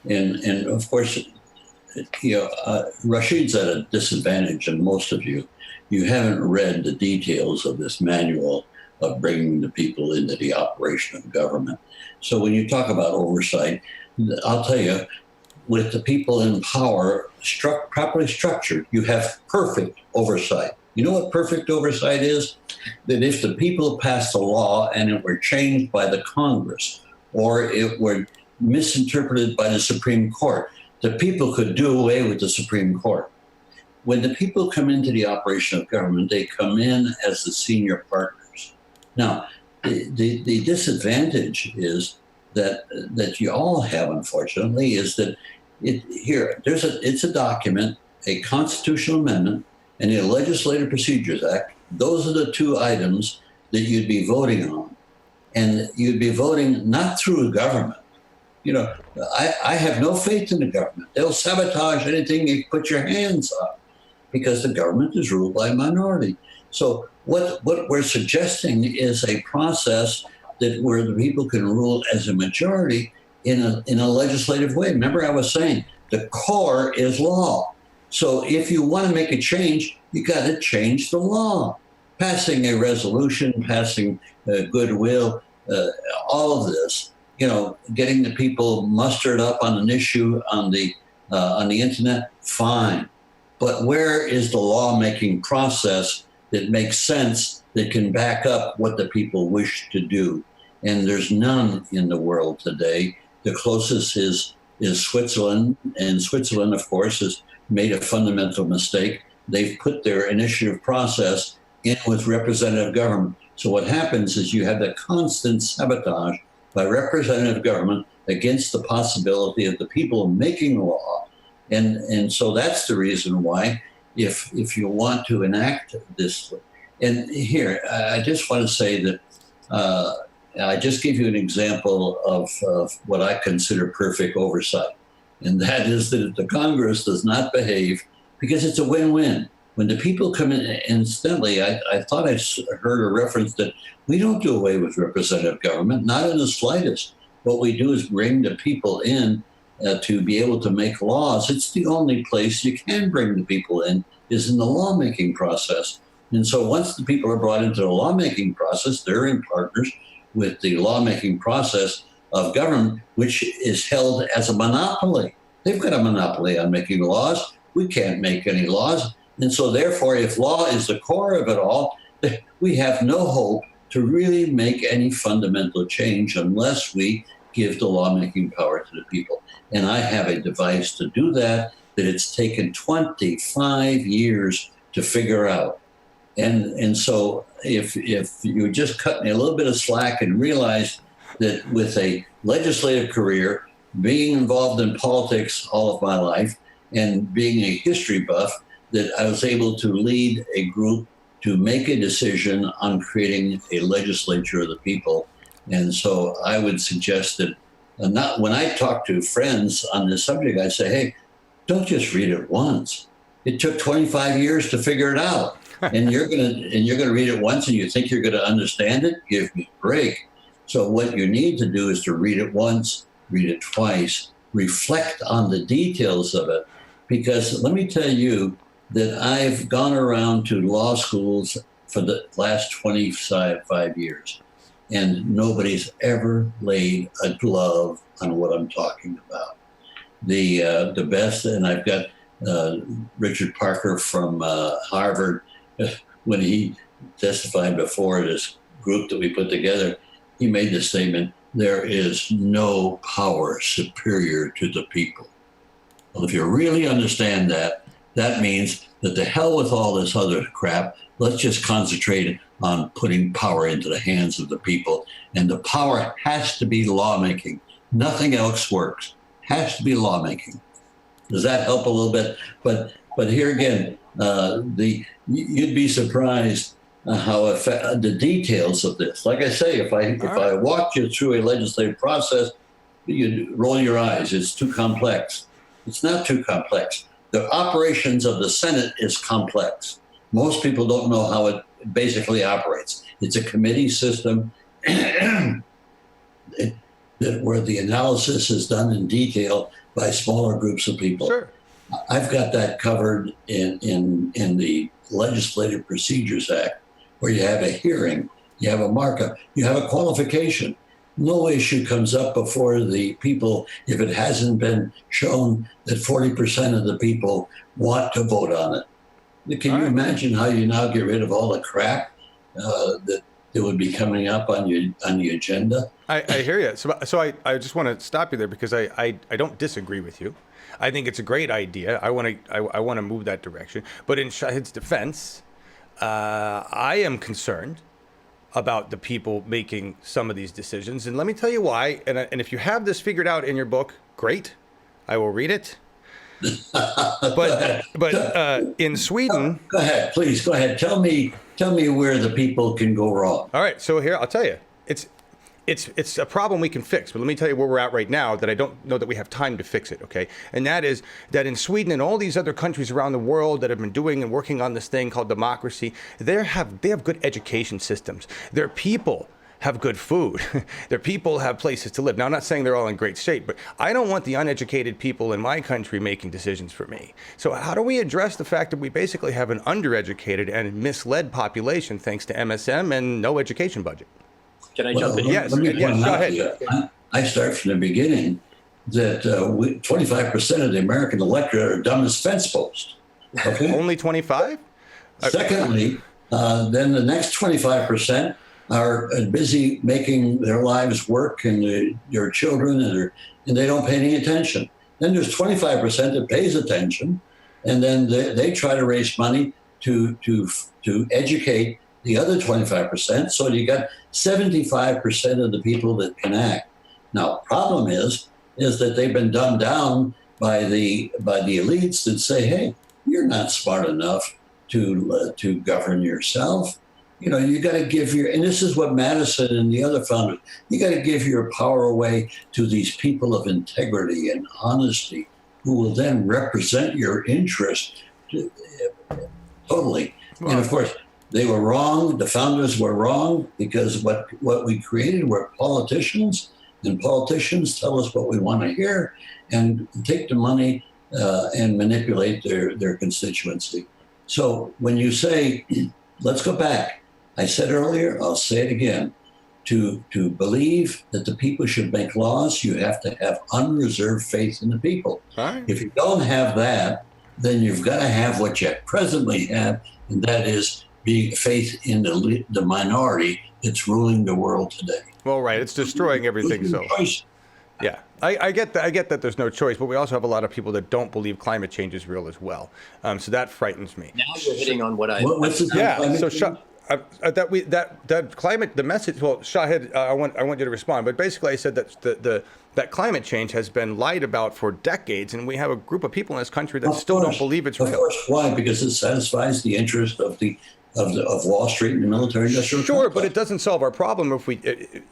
And of course, Rashid's at a disadvantage, and most of you haven't read the details of this manual of bringing the people into the operation of government. So when you talk about oversight, I'll tell you, with the people in power properly structured, you have perfect oversight. You know what perfect oversight is? That if the people passed a law and it were changed by the Congress, or it were misinterpreted by the Supreme Court, the people could do away with the Supreme Court. When the people come into the operation of government, they come in as the senior partners. Now, the disadvantage is that you all have, unfortunately, is that it's a document, a constitutional amendment, and a Legislative Procedures Act. Those are the two items that you'd be voting on. And you'd be voting not through government. I have no faith in the government. They'll sabotage anything you put your hands on because the government is ruled by a minority. So what we're suggesting is a process where the people can rule as a majority in a legislative way. Remember, I was saying the core is law. So if you want to make a change, you got to change the law. Passing a resolution, passing goodwill, all of this, getting the people mustered up on an issue on the internet, fine. But where is the lawmaking process that makes sense, that can back up what the people wish to do? And there's none in the world today. The closest is Switzerland, and Switzerland, of course, has made a fundamental mistake. They've put their initiative process in with representative government. So what happens is you have the constant sabotage by representative government against the possibility of the people making law. And so that's the reason why, if you want to enact this, and here, I just want to say that I just give you an example of what I consider perfect oversight. And that is that if the Congress does not behave, because it's a win-win. When the people come in, incidentally, I thought I heard a reference that we don't do away with representative government, not in the slightest. What we do is bring the people in to be able to make laws. It's the only place you can bring the people in is in the lawmaking process. And so once the people are brought into the lawmaking process, they're in partners with the lawmaking process of government, which is held as a monopoly. They've got a monopoly on making laws. We can't make any laws. And so therefore, if law is the core of it all, we have no hope to really make any fundamental change unless we give the lawmaking power to the people. And I have a device to do that it's taken 25 years to figure out. And so if you just cut me a little bit of slack and realize that with a legislative career, being involved in politics all of my life, and being a history buff, that I was able to lead a group to make a decision on creating a legislature of the people. And so I would suggest that not when I talk to friends on this subject, I say, hey, don't just read it once. It took 25 years to figure it out. And you're gonna read it once and you think you're gonna understand it? Give me a break. So what you need to do is to read it once, read it twice, reflect on the details of it. Because let me tell you that I've gone around to law schools for the last 25 years, and nobody's ever laid a glove on what I'm talking about. The best, and I've got Richard Parker from Harvard, when he testified before this group that we put together, he made the statement, there is no power superior to the people. Well, if you really understand that, that means that the hell with all this other crap, let's just concentrate on putting power into the hands of the people. And the power has to be lawmaking. Nothing else works. Has to be lawmaking. Does that help a little bit? But here again, you'd be surprised how the details of this. Like I say, if I walked you through a legislative process, you'd roll your eyes. It's too complex. It's not too complex. The operations of the Senate is complex. Most people don't know how it basically operates. It's a committee system where the analysis is done in detail by smaller groups of people. Sure. I've got that covered in the Legislative Procedures Act, where you have a hearing, you have a markup, you have a qualification. No issue comes up before the people if it hasn't been shown that 40% of the people want to vote on it. Can you imagine how you now get rid of all the crap that would be coming up on the agenda? I hear you. So I just want to stop you there because I don't disagree with you. I think it's a great idea. I want to move that direction. But in Shahid's defense, I am concerned about the people making some of these decisions. And let me tell you why. And if you have this figured out in your book, great. I will read it. But in Sweden... Go ahead, please, go ahead. Tell me where the people can go wrong. All right, so here, I'll tell you. It's a problem we can fix, but let me tell you where we're at right now that I don't know that we have time to fix it, okay? And that is that in Sweden and all these other countries around the world that have been doing and working on this thing called democracy, they have good education systems. Their people have good food. Their people have places to live. Now, I'm not saying they're all in great shape, but I don't want the uneducated people in my country making decisions for me. So how do we address the fact that we basically have an undereducated and misled population thanks to MSM and no education budget? Can I jump in? Yes, Let me yes, point go out ahead. to you, I start from the beginning that 25% of the American electorate are dumb as fence posts. Okay? Only 25? Secondly, then the next 25% are busy making their lives work and their children, and they don't pay any attention. Then there's 25% that pays attention, and then they try to raise money to educate the other 25%. So you got 75% of the people that can act. Now, problem is that they've been dumbed down by the elites that say, hey, you're not smart enough to govern yourself. You know, you got to give and this is what Madison and the other founders, you got to give your power away to these people of integrity and honesty who will then represent your interest totally. Well, and of course, they were wrong. The founders were wrong because what we created were politicians, and politicians tell us what we want to hear and take the money and manipulate their constituency. So when you say, let's go back, I said earlier, I'll say it again, to believe that the people should make laws, you have to have unreserved faith in the people. Right. If you don't have that, then you've got to have what you presently have, and that is being faith in the minority that's ruling the world today. Well, right. It's destroying everything. So Yeah, I get that. I get that there's no choice, but we also have a lot of people that don't believe climate change is real as well. So that frightens me. Now you're hitting on what I. What's the Yeah. climate So change? that climate, the message. Well, Shahid, I want you to respond. But basically, I said that that climate change has been lied about for decades, and we have a group of people in this country that still don't believe it's real. Of course, why? Because it satisfies the interest of Wall Street and the military-industrial Sure, complex. but it doesn't solve our problem if we.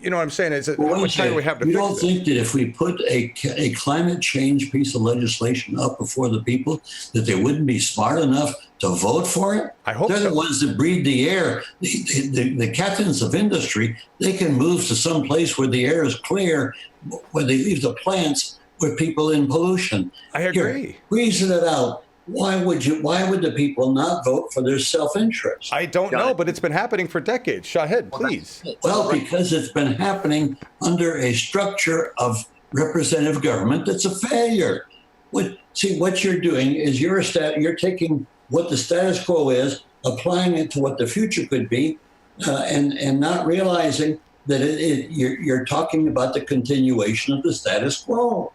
You know what I'm saying? Is that Well, how much time do we have to you fix don't this? think that if we put a climate change piece of legislation up before the people, that they wouldn't be smart enough to vote for it? I hope They're so. the ones that breathe the air. The captains of industry, they can move to some place where the air is clear, where they leave the plants with people in pollution. I agree. Here, reason it out. Why would the people not vote for their self-interest? I don't Got know, it. but it's been happening for decades. Shahid, please. Well, because it's been happening under a structure of representative government that's a failure. What you're doing is you're taking what the status quo is, applying it to what the future could be, and not realizing that you're talking about the continuation of the status quo.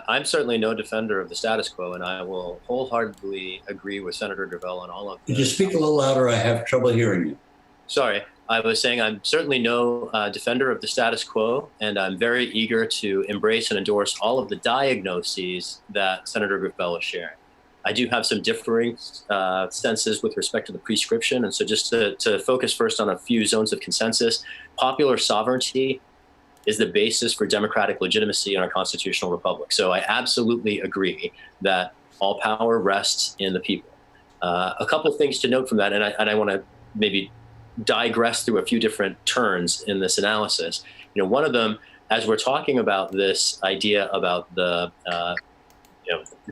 I'm certainly no defender of the status quo, and I will wholeheartedly agree with Senator Gravel on all of Could this. you speak a little louder? I have trouble hearing you. Sorry, I was saying I'm certainly no defender of the status quo, and I'm very eager to embrace and endorse all of the diagnoses that Senator Gravel is sharing. I do have some differing senses with respect to the prescription, and so just to focus first on a few zones of consensus, popular sovereignty is the basis for democratic legitimacy in our constitutional republic. So I absolutely agree that all power rests in the people. A couple of things to note from that, and I want to maybe digress through a few different turns in this analysis. One of them, as we're talking about this idea about the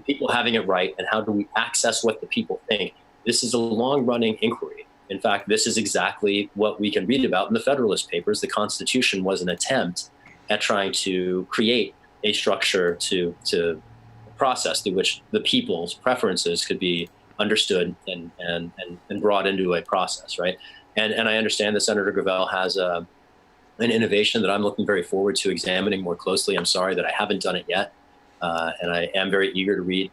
people having it right and how do we access what the people think, this is a long-running inquiry. In fact, this is exactly what we can read about in the Federalist Papers. The Constitution was an attempt at trying to create a structure to process through which the people's preferences could be understood and brought into a process, right? And I understand that Senator Gravel has an innovation that I'm looking very forward to examining more closely. I'm sorry that I haven't done it yet, and I am very eager to read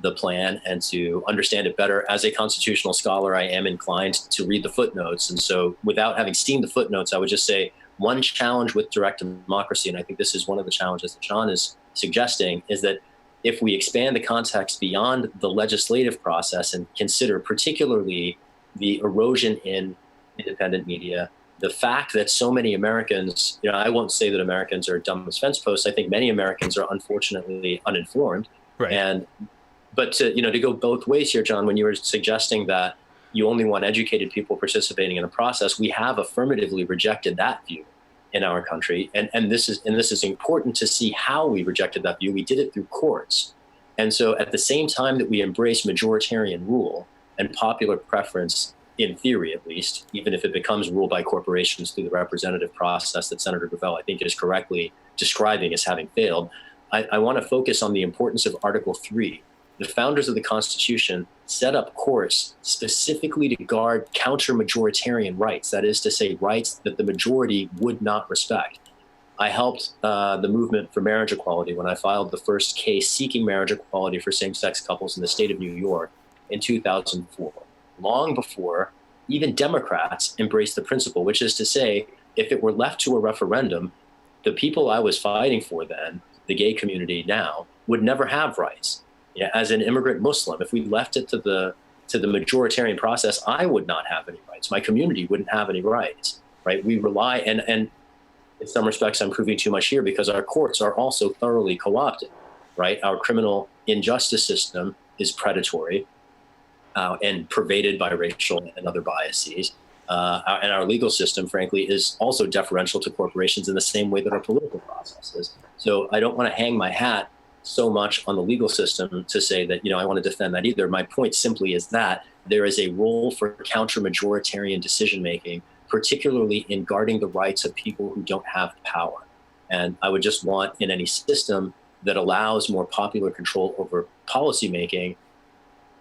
the plan and to understand it better. As a constitutional scholar, I am inclined to read the footnotes. And so without having seen the footnotes, I would just say one challenge with direct democracy, and I think this is one of the challenges that John is suggesting, is that if we expand the context beyond the legislative process and consider particularly the erosion in independent media, the fact that so many Americans, I won't say that Americans are dumb as fence posts. I think many Americans are unfortunately uninformed. Right. But to go both ways here, John, when you were suggesting that you only want educated people participating in the process, we have affirmatively rejected that view in our country. And this is important to see how we rejected that view. We did it through courts. And so at the same time that we embrace majoritarian rule and popular preference, in theory at least, even if it becomes ruled by corporations through the representative process that Senator Gravel, I think, is correctly describing as having failed, I want to focus on the importance of Article 3. The founders of the Constitution set up courts specifically to guard counter-majoritarian rights, that is to say, rights that the majority would not respect. I helped the movement for marriage equality when I filed the first case seeking marriage equality for same-sex couples in the state of New York in 2004, long before even Democrats embraced the principle, which is to say, if it were left to a referendum, the people I was fighting for then, the gay community now, would never have rights. As an immigrant Muslim, if we left it to the majoritarian process, I would not have any rights. My community wouldn't have any rights, right? We rely, and in some respects, I'm proving too much here because our courts are also thoroughly co-opted, right? Our criminal injustice system is predatory and pervaded by racial and other biases. And our legal system, frankly, is also deferential to corporations in the same way that our political process is. So I don't want to hang my hat so much on the legal system to say that, I want to defend that either. My point simply is that there is a role for counter-majoritarian decision-making, particularly in guarding the rights of people who don't have power. And I would just want in any system that allows more popular control over policymaking,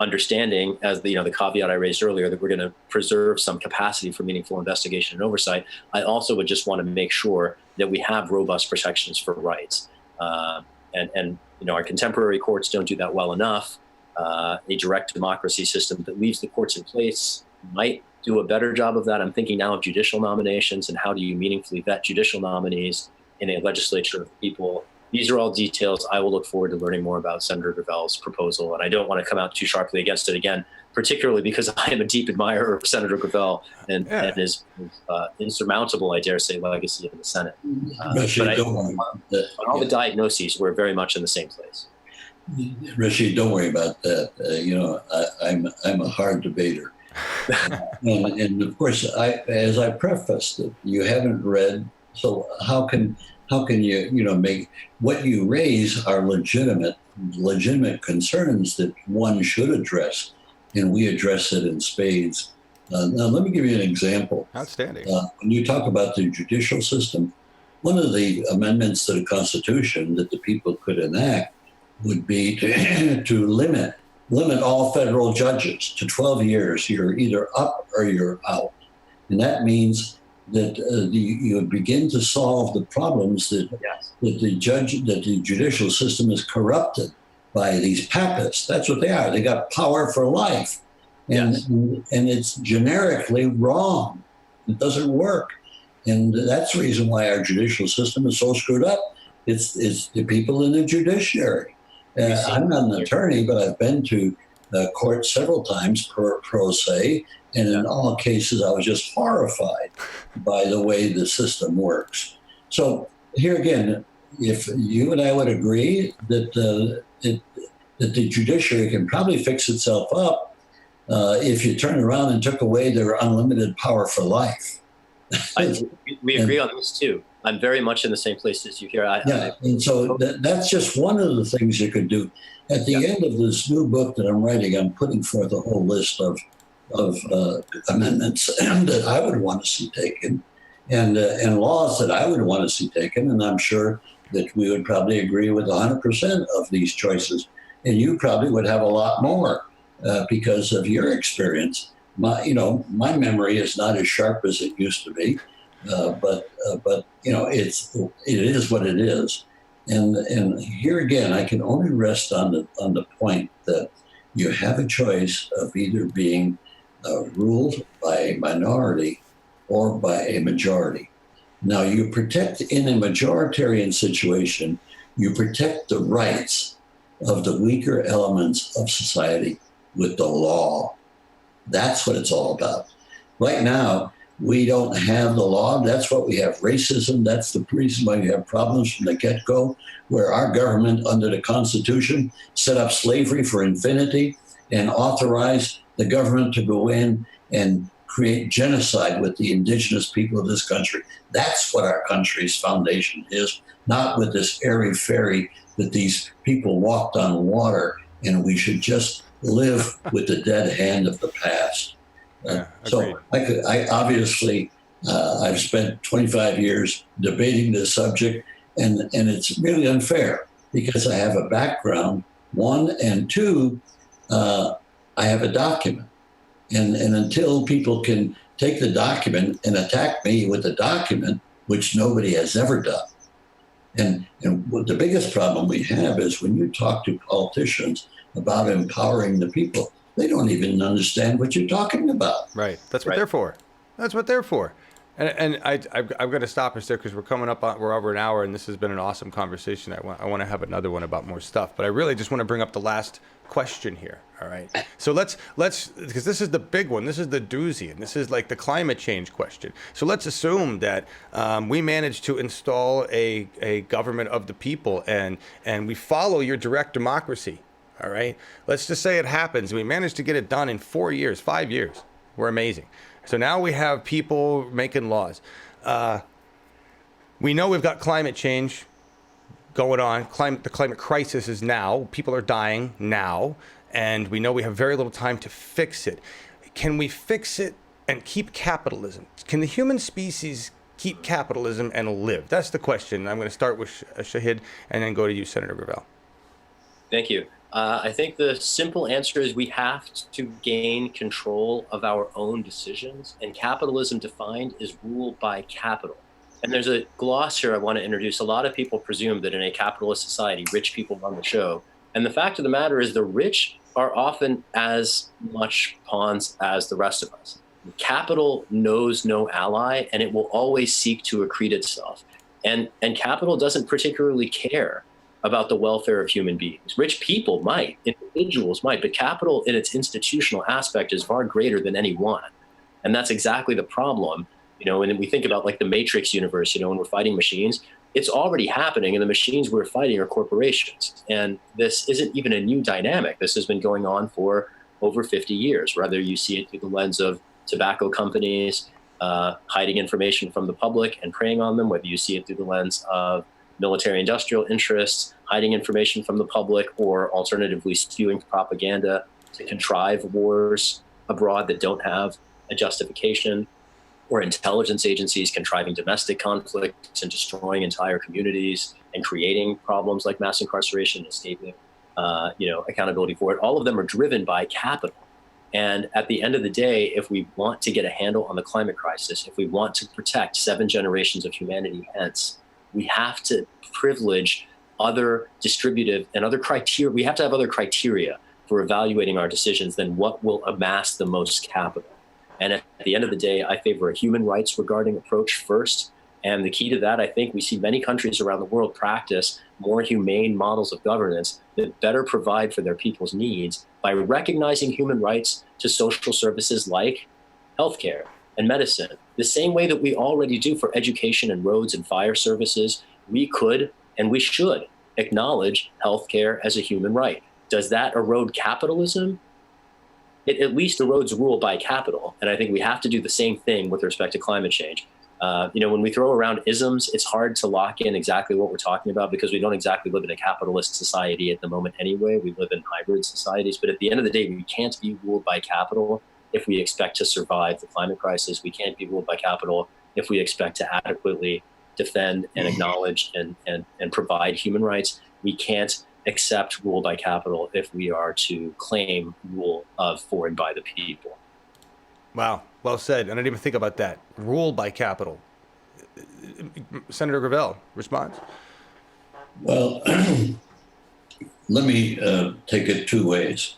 understanding, as the caveat I raised earlier, that we're going to preserve some capacity for meaningful investigation and oversight. I also would just want to make sure that we have robust protections for rights. And our contemporary courts don't do that well enough. A direct democracy system that leaves the courts in place might do a better job of that. I'm thinking now of judicial nominations and how do you meaningfully vet judicial nominees in a legislature of people. These are all details I will look forward to learning more about Senator Gravel's proposal. And I don't want to come out too sharply against it again, particularly because I am a deep admirer of Senator Gravel and his insurmountable, I dare say, legacy in the Senate. Rashid, on all the diagnoses, we're very much in the same place. Rashid, don't worry about that. I'm a hard debater. and of course, as I prefaced it, you haven't read, so how can you make what you raise are legitimate concerns that one should address, and we address it in spades. Now, let me give you an example. Outstanding. When you talk about the judicial system, one of the amendments to the Constitution that the people could enact would be to limit all federal judges to 12 years. You're either up or you're out. And that means that you would begin to solve the problems that the judicial system is corrupted by these papists. That's what they are. They got power for life. And it's generically wrong. It doesn't work. And that's the reason why our judicial system is so screwed up. It's the people in the judiciary. I'm not an attorney, but I've been to court several times pro se, and in all cases, I was just horrified by the way the system works. So here again, if you and I would agree that the judiciary can probably fix itself up if you turn around and took away their unlimited power for life. We agree on this too. I'm very much in the same place as you here. And so that's just one of the things you could do. At the end of this new book that I'm writing, I'm putting forth a whole list of amendments that I would want to see taken, and laws that I would want to see taken. And I'm sure that we would probably agree with 100% of these choices. And you probably would have a lot more because of your experience. My memory is not as sharp as it used to be. But it is what it is, and here again, I can only rest on the point that you have a choice of either being ruled by a minority or by a majority. Now, you protect in a majoritarian situation, you protect the rights of the weaker elements of society with the law. That's what it's all about. Right now, we don't have the law. That's what we have, racism. That's the reason why you have problems from the get-go, where our government under the Constitution set up slavery for infinity and authorized the government to go in and create genocide with the indigenous people of this country. That's what our country's foundation is, not with this airy-fairy that these people walked on water and we should just live with the dead hand of the past. So I obviously, I've spent 25 years debating this subject, and it's really unfair because I have a background, one, and two, I have a document. And until people can take the document and attack me with the document, which nobody has ever done. And what the biggest problem we have is when you talk to politicians about empowering the people, they don't even understand what you're talking about. Right. That's what they're for. That's what they're for. And I'm going to stop us there because we're over an hour, and this has been an awesome conversation. I want to have another one about more stuff, but I really just want to bring up the last question here. All right. So let's because this is the big one. This is the doozy, and this is like the climate change question. So let's assume that we managed to install a government of the people, and we follow your direct democracy. All right. Let's just say it happens. We managed to get it done in 4 years, 5 years. We're amazing. So now we have people making laws. We know we've got climate change going on. The climate crisis is now. People are dying now. And we know we have very little time to fix it. Can we fix it and keep capitalism? Can the human species keep capitalism and live? That's the question. I'm going to start with Shahid and then go to you, Senator Gravel. Thank you. I think the simple answer is we have to gain control of our own decisions, and capitalism defined is ruled by capital. And there's a gloss here I want to introduce. A lot of people presume that in a capitalist society, rich people run the show. And the fact of the matter is the rich are often as much pawns as the rest of us. Capital knows no ally, and it will always seek to accrete itself. And capital doesn't particularly care about the welfare of human beings. Rich people might, individuals might, but capital in its institutional aspect is far greater than any one. And that's exactly the problem. When we think about like the Matrix universe, when we're fighting machines, it's already happening, and the machines we're fighting are corporations. And this isn't even a new dynamic. This has been going on for over 50 years, whether you see it through the lens of tobacco companies hiding information from the public and preying on them, whether you see it through the lens of military industrial interests hiding information from the public, or alternatively spewing propaganda to contrive wars abroad that don't have a justification, or intelligence agencies contriving domestic conflicts and destroying entire communities and creating problems like mass incarceration, escaping accountability for it. All of them are driven by capital. And at the end of the day, if we want to get a handle on the climate crisis, if we want to protect 7 generations of humanity hence, we have to privilege other distributive and other criteria. We have to have other criteria for evaluating our decisions than what will amass the most capital. And at the end of the day, I favor a human rights regarding approach first. And the key to that, I think we see many countries around the world practice more humane models of governance that better provide for their people's needs by recognizing human rights to social services like healthcare and medicine. The same way that we already do for education and roads and fire services, we could and we should acknowledge healthcare as a human right. Does that erode capitalism? It at least erodes rule by capital. And I think we have to do the same thing with respect to climate change. When we throw around isms, it's hard to lock in exactly what we're talking about because we don't exactly live in a capitalist society at the moment anyway. We live in hybrid societies. But at the end of the day, we can't be ruled by capital if we expect to survive the climate crisis. We can't be ruled by capital if we expect to adequately defend and acknowledge and provide human rights. We can't accept rule by capital if we are to claim rule of for and by the people. Wow, well said. I didn't even think about that. Rule by capital. Senator Gravel, response? Well, let me take it 2 ways.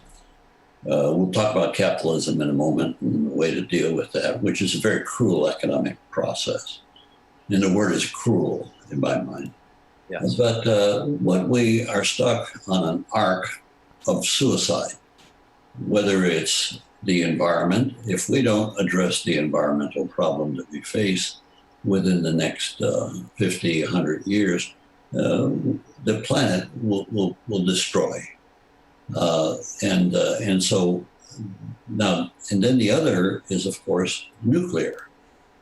We'll talk about capitalism in a moment and the way to deal with that, which is a very cruel economic process. And the word is cruel in my mind. Yes. But what we are stuck on an arc of suicide, whether it's the environment, if we don't address the environmental problem that we face within the next 50, 100 years, the planet will destroy. And so now, and then the other is, of course, nuclear.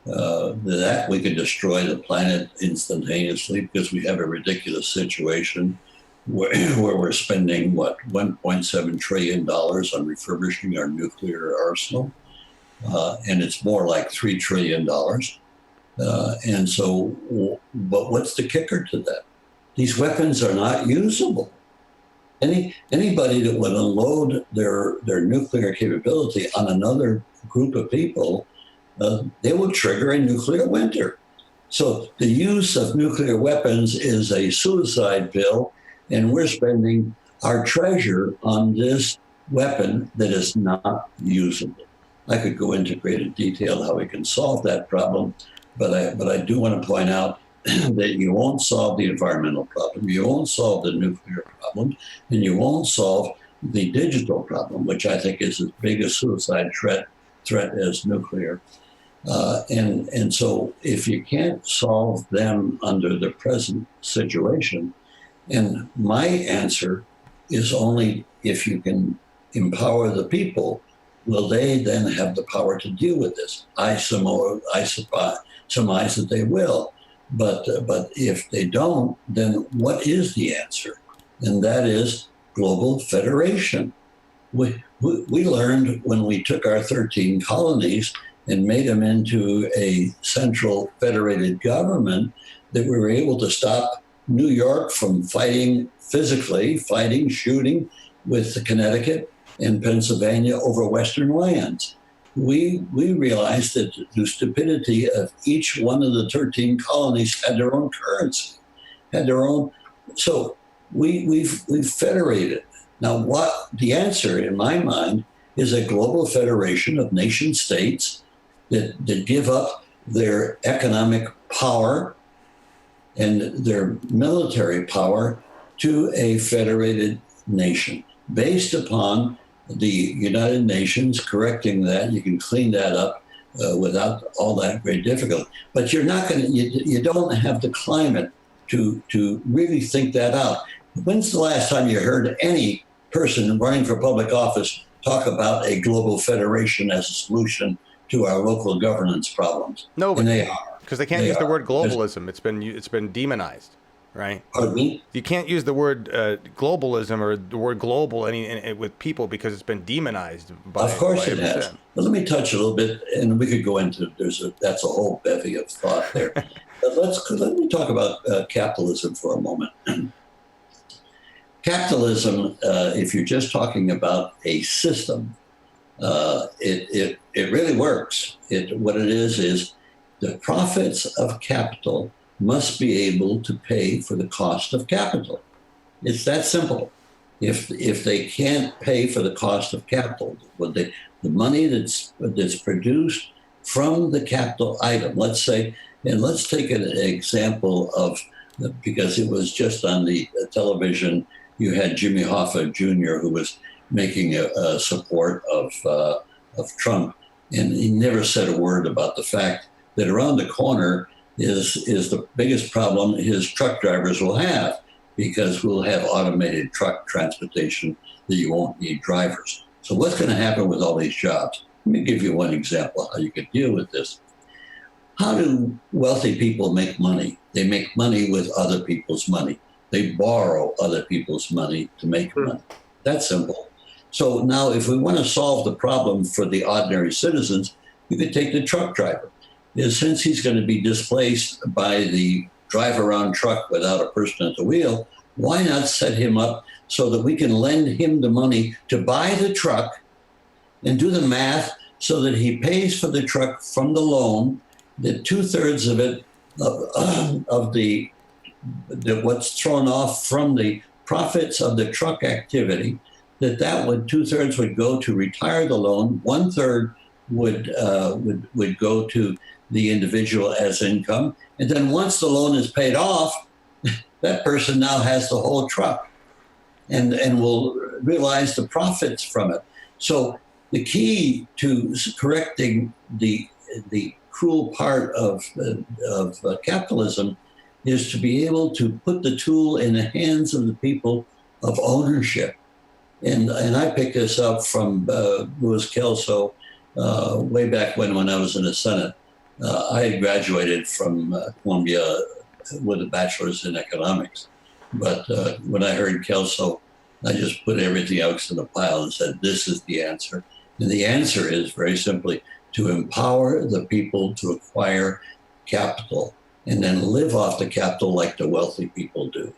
That we could destroy the planet instantaneously because we have a ridiculous situation where we're spending, $1.7 trillion on refurbishing our nuclear arsenal. And it's more like $3 trillion. And so, but what's the kicker to that? These weapons are not usable. Anybody that would unload their nuclear capability on another group of people, they will trigger a nuclear winter. So the use of nuclear weapons is a suicide pill, and we're spending our treasure on this weapon that is not usable. I could go into greater detail how we can solve that problem, but I do want to point out that you won't solve the environmental problem, you won't solve the nuclear problem, and you won't solve the digital problem, which I think is as big a suicide threat as nuclear. And so if you can't solve them under the present situation, and my answer is only if you can empower the people, will they then have the power to deal with this? I surmise that they will. But if they don't, then what is the answer? And that is global federation. We learned when we took our 13 colonies and made them into a central federated government that we were able to stop New York from physically shooting with Connecticut and Pennsylvania over Western lands. we realized that the stupidity of each one of the 13 colonies had their own currency, had their own. So we've federated. Now, what the answer in my mind is a global federation of nation states that give up their economic power and their military power to a federated nation based upon the United Nations correcting that. You can clean that up without all that great difficulty. But you're not going to, you don't have the climate to really think that out. When's the last time you heard any person running for public office talk about a global federation as a solution to our local governance problems? No, And they are. because they can't use the word globalism. It's been demonized, right? Pardon me? You can't use the word globalism or the word global with people because it's been demonized. Of course it has. But let me touch a little bit, and we could go into that's a whole bevy of thought there. But let me talk about capitalism for a moment. Capitalism, if you're just talking about a system, it really works. What it is the profits of capital must be able to pay for the cost of capital. It's that simple. If they can't pay for the cost of capital, the money that's produced from the capital item, let's say, and let's take an example of, because it was just on the television, you had Jimmy Hoffa Jr., who was making a support of Trump, and he never said a word about the fact that around the corner is the biggest problem his truck drivers will have, because we'll have automated truck transportation that you won't need drivers. So what's going to happen with all these jobs? Let me give you one example how you could deal with this. How do wealthy people make money? They make money with other people's money. They borrow other people's money to make money. That's simple. So now if we want to solve the problem for the ordinary citizens, you could take the truck driver. Because since he's going to be displaced by the drive-around truck without a person at the wheel, why not set him up so that we can lend him the money to buy the truck and do the math so that he pays for the truck from the loan, that 2/3 of it, of the what's thrown off from the profits of the truck activity, that would 2/3 would go to retire the loan, 1/3 would go to the individual as income, and then once the loan is paid off, that person now has the whole truck, and will realize the profits from it. So the key to correcting the cruel part of capitalism is to be able to put the tool in the hands of the people of ownership. And I picked this up from Louis Kelso way back when I was in the Senate. I had graduated from Columbia with a bachelor's in economics. But when I heard Kelso, I just put everything else in a pile and said, this is the answer. And the answer is very simply to empower the people to acquire capital and then live off the capital like the wealthy people do.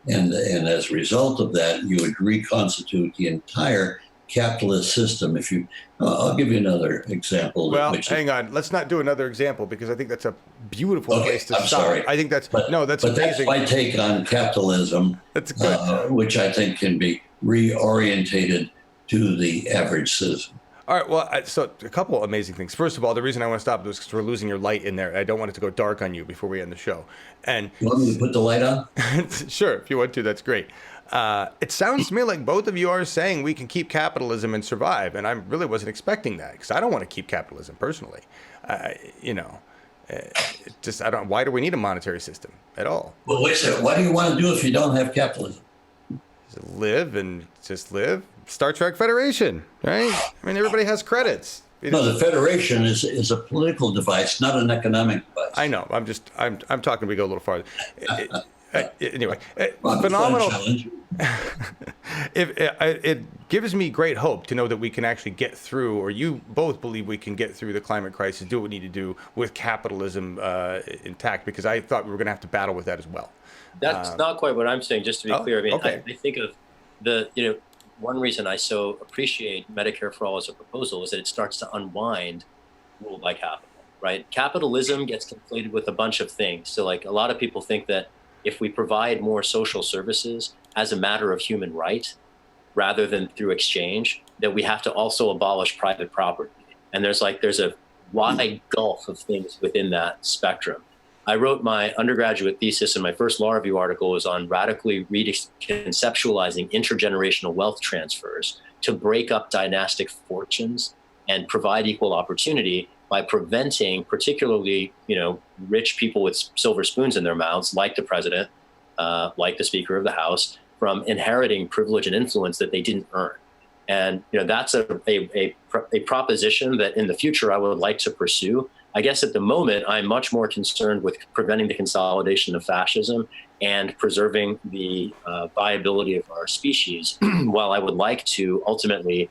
And as a result of that, you would reconstitute the entire capitalist system. I'll give you another example. Well, hang on. Let's not do another example, because I think that's a beautiful place to I'm stop. sorry. I think that's amazing. That's my take on capitalism, That's good. which I think can be reorientated to the average citizen. All right. Well, so a couple amazing things. First of all, the reason I want to stop is because we're losing your light in there. I don't want it to go dark on you before we end the show. And You want me to put the light on? sure, if you want to, that's great. It sounds to me like both of you are saying we can keep capitalism and survive, and I really wasn't expecting that, because I don't want to keep capitalism personally. I don't. Why do we need a monetary system at all? Well, wait a second. What do you want to do if you don't have capitalism? Just live. Star Trek Federation, right? I mean, everybody has credits. No, the Federation is a political device, not an economic device. I know. I'm talking. We go a little farther. Anyway, Well, phenomenal. challenge. It gives me great hope to know that we can actually get through, or you both believe we can get through the climate crisis, do what we need to do with capitalism intact, because I thought we were going to have to battle with that as well. That's not quite what I'm saying, just to be clear. I mean, okay. I think of one reason I so appreciate Medicare for All as a proposal is that it starts to unwind rule by capital, right? Capitalism gets conflated with a bunch of things. So like a lot of people think that if we provide more social services as a matter of human right, rather than through exchange, that we have to also abolish private property. And there's a wide gulf of things within that spectrum. I wrote my undergraduate thesis, and my first law review article was on radically reconceptualizing intergenerational wealth transfers to break up dynastic fortunes and provide equal opportunity by preventing particularly, rich people with silver spoons in their mouths, like the president, like the Speaker of the House, from inheriting privilege and influence that they didn't earn. And that's a proposition that in the future I would like to pursue. I guess at the moment, I'm much more concerned with preventing the consolidation of fascism and preserving the viability of our species, while I would like to ultimately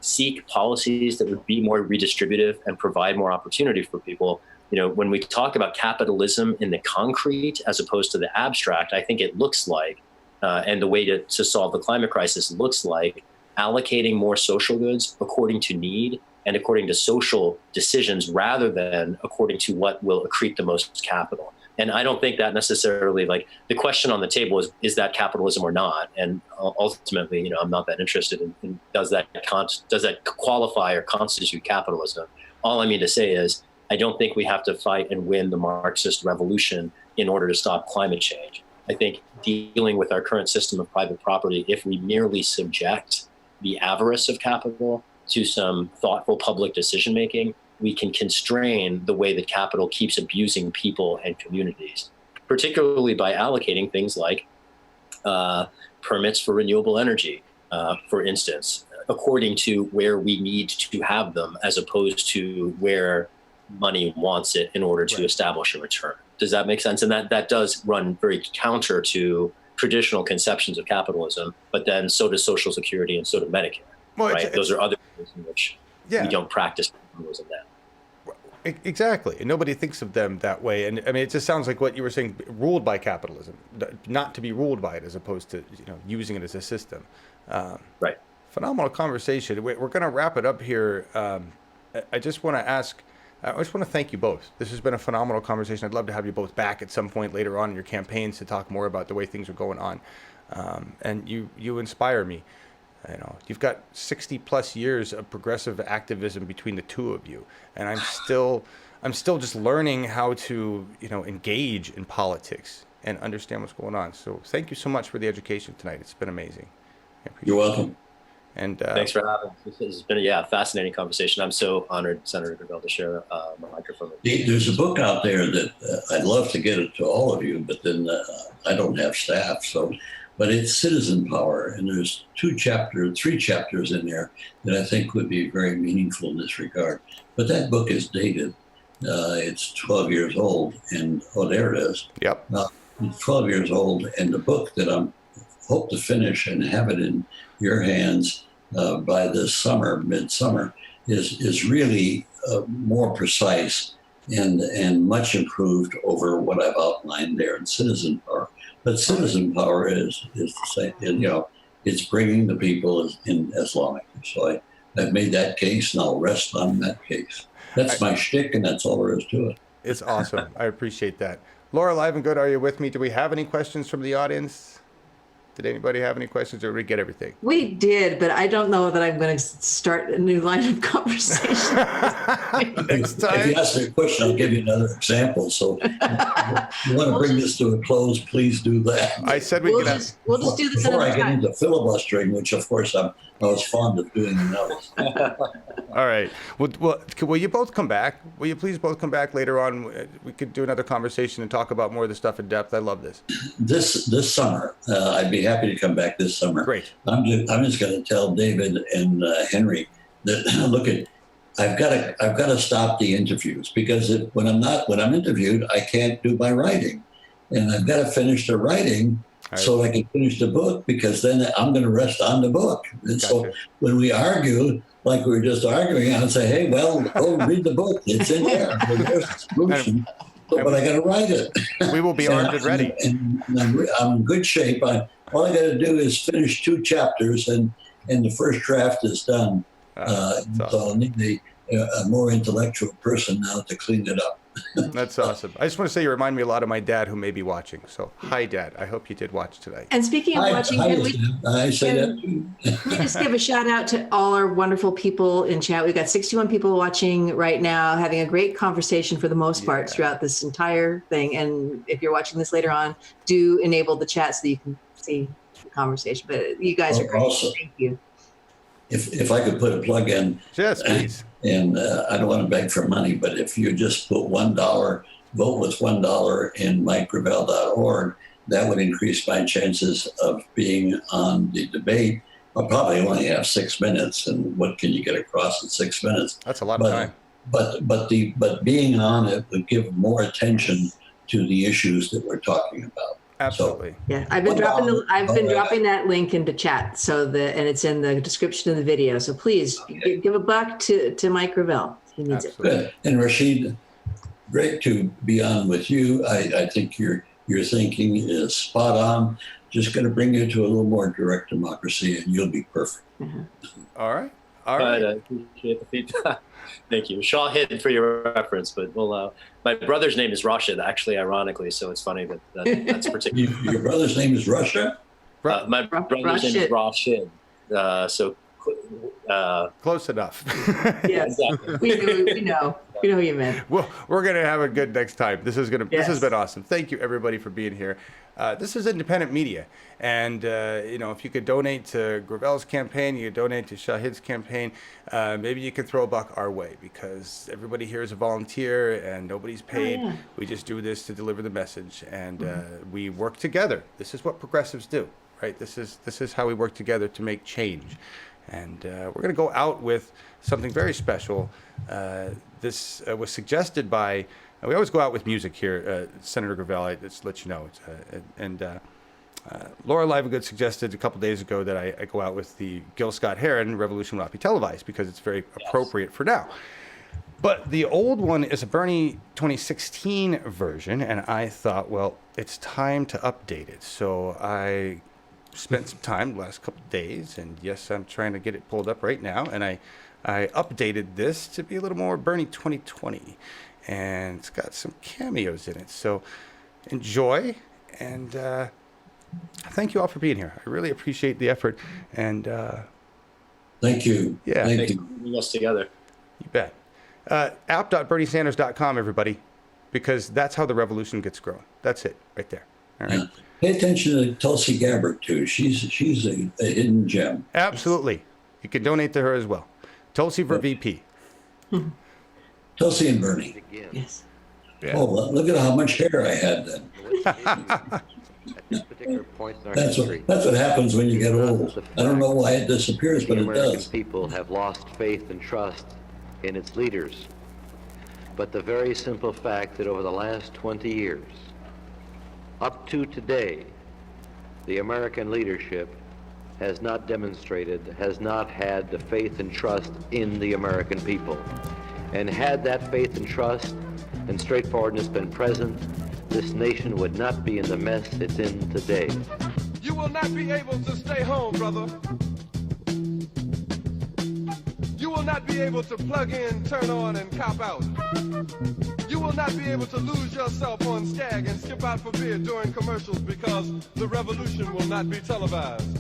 seek policies that would be more redistributive and provide more opportunity for people. When we talk about capitalism in the concrete as opposed to the abstract, I think it looks like, and the way to solve the climate crisis looks like, allocating more social goods according to need and according to social decisions rather than according to what will accrete the most capital. And I don't think that necessarily, like, the question on the table is that capitalism or not? And ultimately, I'm not that interested in does that qualify or constitute capitalism? All I mean to say is I don't think we have to fight and win the Marxist revolution in order to stop climate change. I think dealing with our current system of private property, if we merely subject the avarice of capital to some thoughtful public decision making, we can constrain the way that capital keeps abusing people and communities, particularly by allocating things like permits for renewable energy, for instance, according to where we need to have them, as opposed to where money wants it in order to establish a return. Does that make sense? And that does run very counter to traditional conceptions of capitalism, but then so does Social Security and so does Medicare. Well, right? Those are other ways in which we don't practice capitalism now. Exactly. And nobody thinks of them that way. And I mean, it just sounds like what you were saying, ruled by capitalism, not to be ruled by it as opposed to, using it as a system. Right. Phenomenal conversation. We're going to wrap it up here. I just want to thank you both. This has been a phenomenal conversation. I'd love to have you both back at some point later on in your campaigns to talk more about the way things are going on. And you inspire me. You've got 60 plus years of progressive activism between the two of you, and I'm still just learning how to engage in politics and understand what's going on. So thank you so much for the education tonight. It's been amazing. You're welcome. And thanks for having me. This has been a fascinating conversation. I'm so honored, Senator, to be able to share my microphone. There's a book out there that I'd love to get it to all of you, but then I don't have staff, so. But it's Citizen Power, and there's 3 chapters in there that I think would be very meaningful in this regard. But that book is dated. It's 12 years old, and there it is. Yep. It's 12 years old, and the book that I hope to finish and have it in your hands by this summer, midsummer, is really more precise and much improved over what I've outlined there in Citizen Power. But Citizen Power is the same, it's bringing the people in as lawmakers. So I've made that case, and I'll rest on that case. That's my shtick, and that's all there is to it. It's awesome. I appreciate that. Laura Livengood, are you with me? Do we have any questions from the audience? Did anybody have any questions, or did we get everything? We did, but I don't know that I'm going to start a new line of conversation. Next time. If you ask me a question, I'll give you another example. So if you want to bring this to a close, please do that. I said we'll just do this before another I get time. into filibustering, which of course I was fond of doing in those. All right. Will you both come back? Will you please both come back later on? We could do another conversation and talk about more of the stuff in depth. I love this. This summer, I'd be happy to come back this summer. Great. I'm just going to tell David and Henry that look at. I've got to stop the interviews because when I'm interviewed, I can't do my writing, and I've got to finish the writing so I can finish the book, because then I'm going to rest on the book. And so when we argue, like we were just arguing, I'd say, hey, well, go read the book. It's in there. There's the solution. But I got to write it. We will be armed and ready. And I'm in good shape. All I got to do is finish 2 chapters, and the first draft is done. That's So I'll need a more intellectual person now to clean it up. That's awesome. I just want to say you remind me a lot of my dad, who may be watching. So, hi, Dad. I hope you did watch tonight. And speaking of watching, I say that too. we just give a shout out to all our wonderful people in chat. We've got 61 people watching right now, having a great conversation for the most part throughout this entire thing. And if you're watching this later on, do enable the chat so you can see the conversation. But you guys are great. Also, thank you. If I could put a plug in, Yes, please. and I don't want to beg for money, but if you just put $1, vote with $1 in MikeGravel.org, that would increase my chances of being on the debate. I'll probably only have 6 minutes, and what can you get across in 6 minutes? That's a lot of time. But being on it would give more attention to the issues that we're talking about. Absolutely. Yeah, I've been dropping that link into chat, and it's in the description of the video. So please give a buck to Mike Gravel. He needs it. Good. And Rashid, great to be on with you. I think your thinking is spot on. Just going to bring you to a little more direct democracy, and you'll be perfect. All right. All right. I appreciate the feedback. Thank you. Shahid for your reference, but my brother's name is Rashid, actually, ironically, so it's funny that's particular. Your brother's name is Russia? My brother's name is Rashid. Close enough. Yes, Exactly. we know who you meant. Well, we're gonna have a good next time. This has been awesome. Thank you everybody for being here. This is independent media, and if you could donate to Gravel's campaign, you could donate to Shahid's campaign. Maybe you could throw a buck our way, because everybody here is a volunteer and nobody's paid. Oh, yeah. We just do this to deliver the message, and we work together. This is what progressives do, right? This is how we work together to make change. And we're going to go out with something very special. This was suggested by, we always go out with music here, Senator Gravel, I just let you know. Laura Livegood suggested a couple days ago that I go out with the Gil Scott-Heron Revolution Will Not Be Televised, because it's very appropriate for now. But the old one is a Bernie 2016 version, and I thought, well, it's time to update it. So I spent some time the last couple of days, and yes, I'm trying to get it pulled up right now, and I updated this to be a little more Bernie 2020, and it's got some cameos in it. So enjoy, and thank you all for being here. I really appreciate the effort, and thank you. Yeah, thank you. Bring us together. You bet. app.berniesanders.com, everybody, because that's how the revolution gets grown. That's it right there. All right. Yeah. Pay attention to Tulsi Gabbard too. She's a hidden gem. Absolutely. You can donate to her as well. Tulsi for VP. Tulsi and Bernie. Yes. Yeah. Oh, well, look at how much hair I had then. At this particular point in our That's history, what happens when you get old. I don't know why it disappears, but the it American does. people have lost faith and trust in its leaders. But the very simple fact that over the last 20 years, up to today, the American leadership has not demonstrated, has not had the faith and trust in the American people. And had that faith and trust and straightforwardness been present, this nation would not be in the mess it's in today. You will not be able to stay home, brother. You will not be able to plug in, turn on, and cop out. You will not be able to lose yourself on Skag and skip out for beer during commercials, because the revolution will not be televised.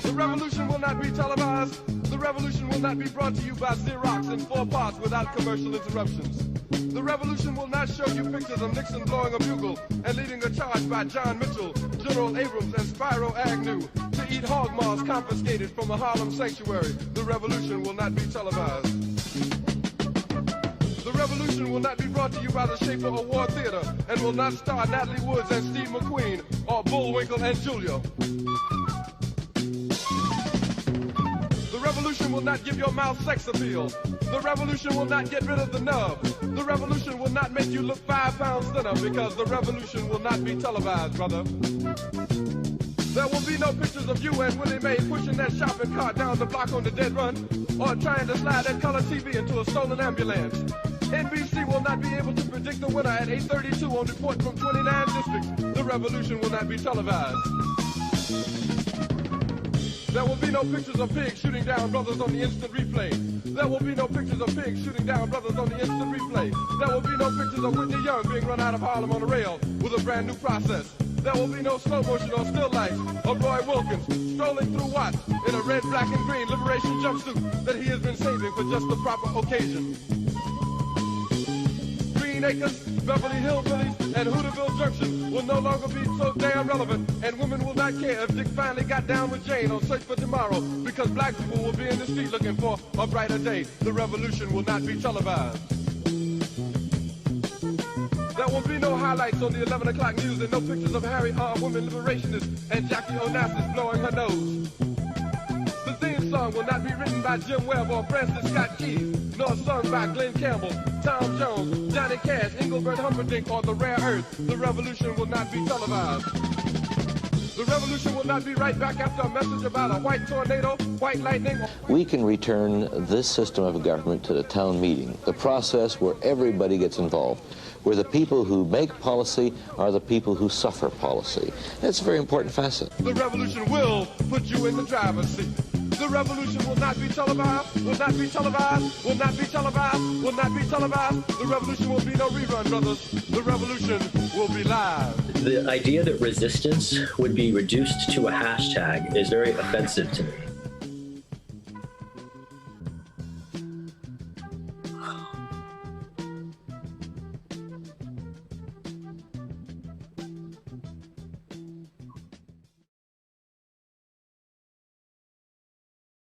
The revolution will not be televised. The revolution will not be brought to you by Xerox in 4 parts without commercial interruptions. The revolution will not show you pictures of Nixon blowing a bugle and leading a charge by John Mitchell, General Abrams, and Spyro Agnew to eat hog maws confiscated from a Harlem sanctuary. The revolution will not be televised. The revolution will not be brought to you by the Schaefer Award Theater and will not star Natalie Woods and Steve McQueen or Bullwinkle and Julia. The revolution will not give your mouth sex appeal. The revolution will not get rid of the nub. The revolution will not make you look 5 pounds thinner, because the revolution will not be televised, brother. There will be no pictures of you and Willie Mae pushing that shopping cart down the block on the dead run, or trying to slide that color TV into a stolen ambulance. NBC will not be able to predict the winner at 8:32 on report from 29 districts. The revolution will not be televised. There will be no pictures of pigs shooting down brothers on the instant replay. There will be no pictures of pigs shooting down brothers on the instant replay. There will be no pictures of Whitney Young being run out of Harlem on a rail with a brand new process. There will be no slow motion or still lights of Roy Wilkins strolling through Watts in a red, black, and green liberation jumpsuit that he has been saving for just the proper occasion. Green Acres, Beverly Hillbillies, and Hooterville Junction will no longer be so damn relevant, and women will not care if Dick finally got down with Jane on Search for Tomorrow, because black people will be in the street looking for a brighter day. The revolution will not be televised. There will be no highlights on the 11 o'clock news and no pictures of Harry armed women liberationists and Jackie Onassis blowing her nose. The theme song will not be written by Jim Webb or Francis Scott Keys, nor sung by Glenn Campbell, Tom Jones, Johnny Cash, Engelbert Humperdinck, or The Rare Earth. The revolution will not be televised. The revolution will not be right back after a message about a white tornado, white lightning. We can return this system of government to the town meeting, the process where everybody gets involved, where the people who make policy are the people who suffer policy. That's a very important facet. The revolution will put you in the driver's seat. The revolution will not be televised, will not be televised, will not be televised, will not be televised. The revolution will be no rerun, brothers. The revolution will be live. The idea that resistance would be reduced to a hashtag is very offensive to me.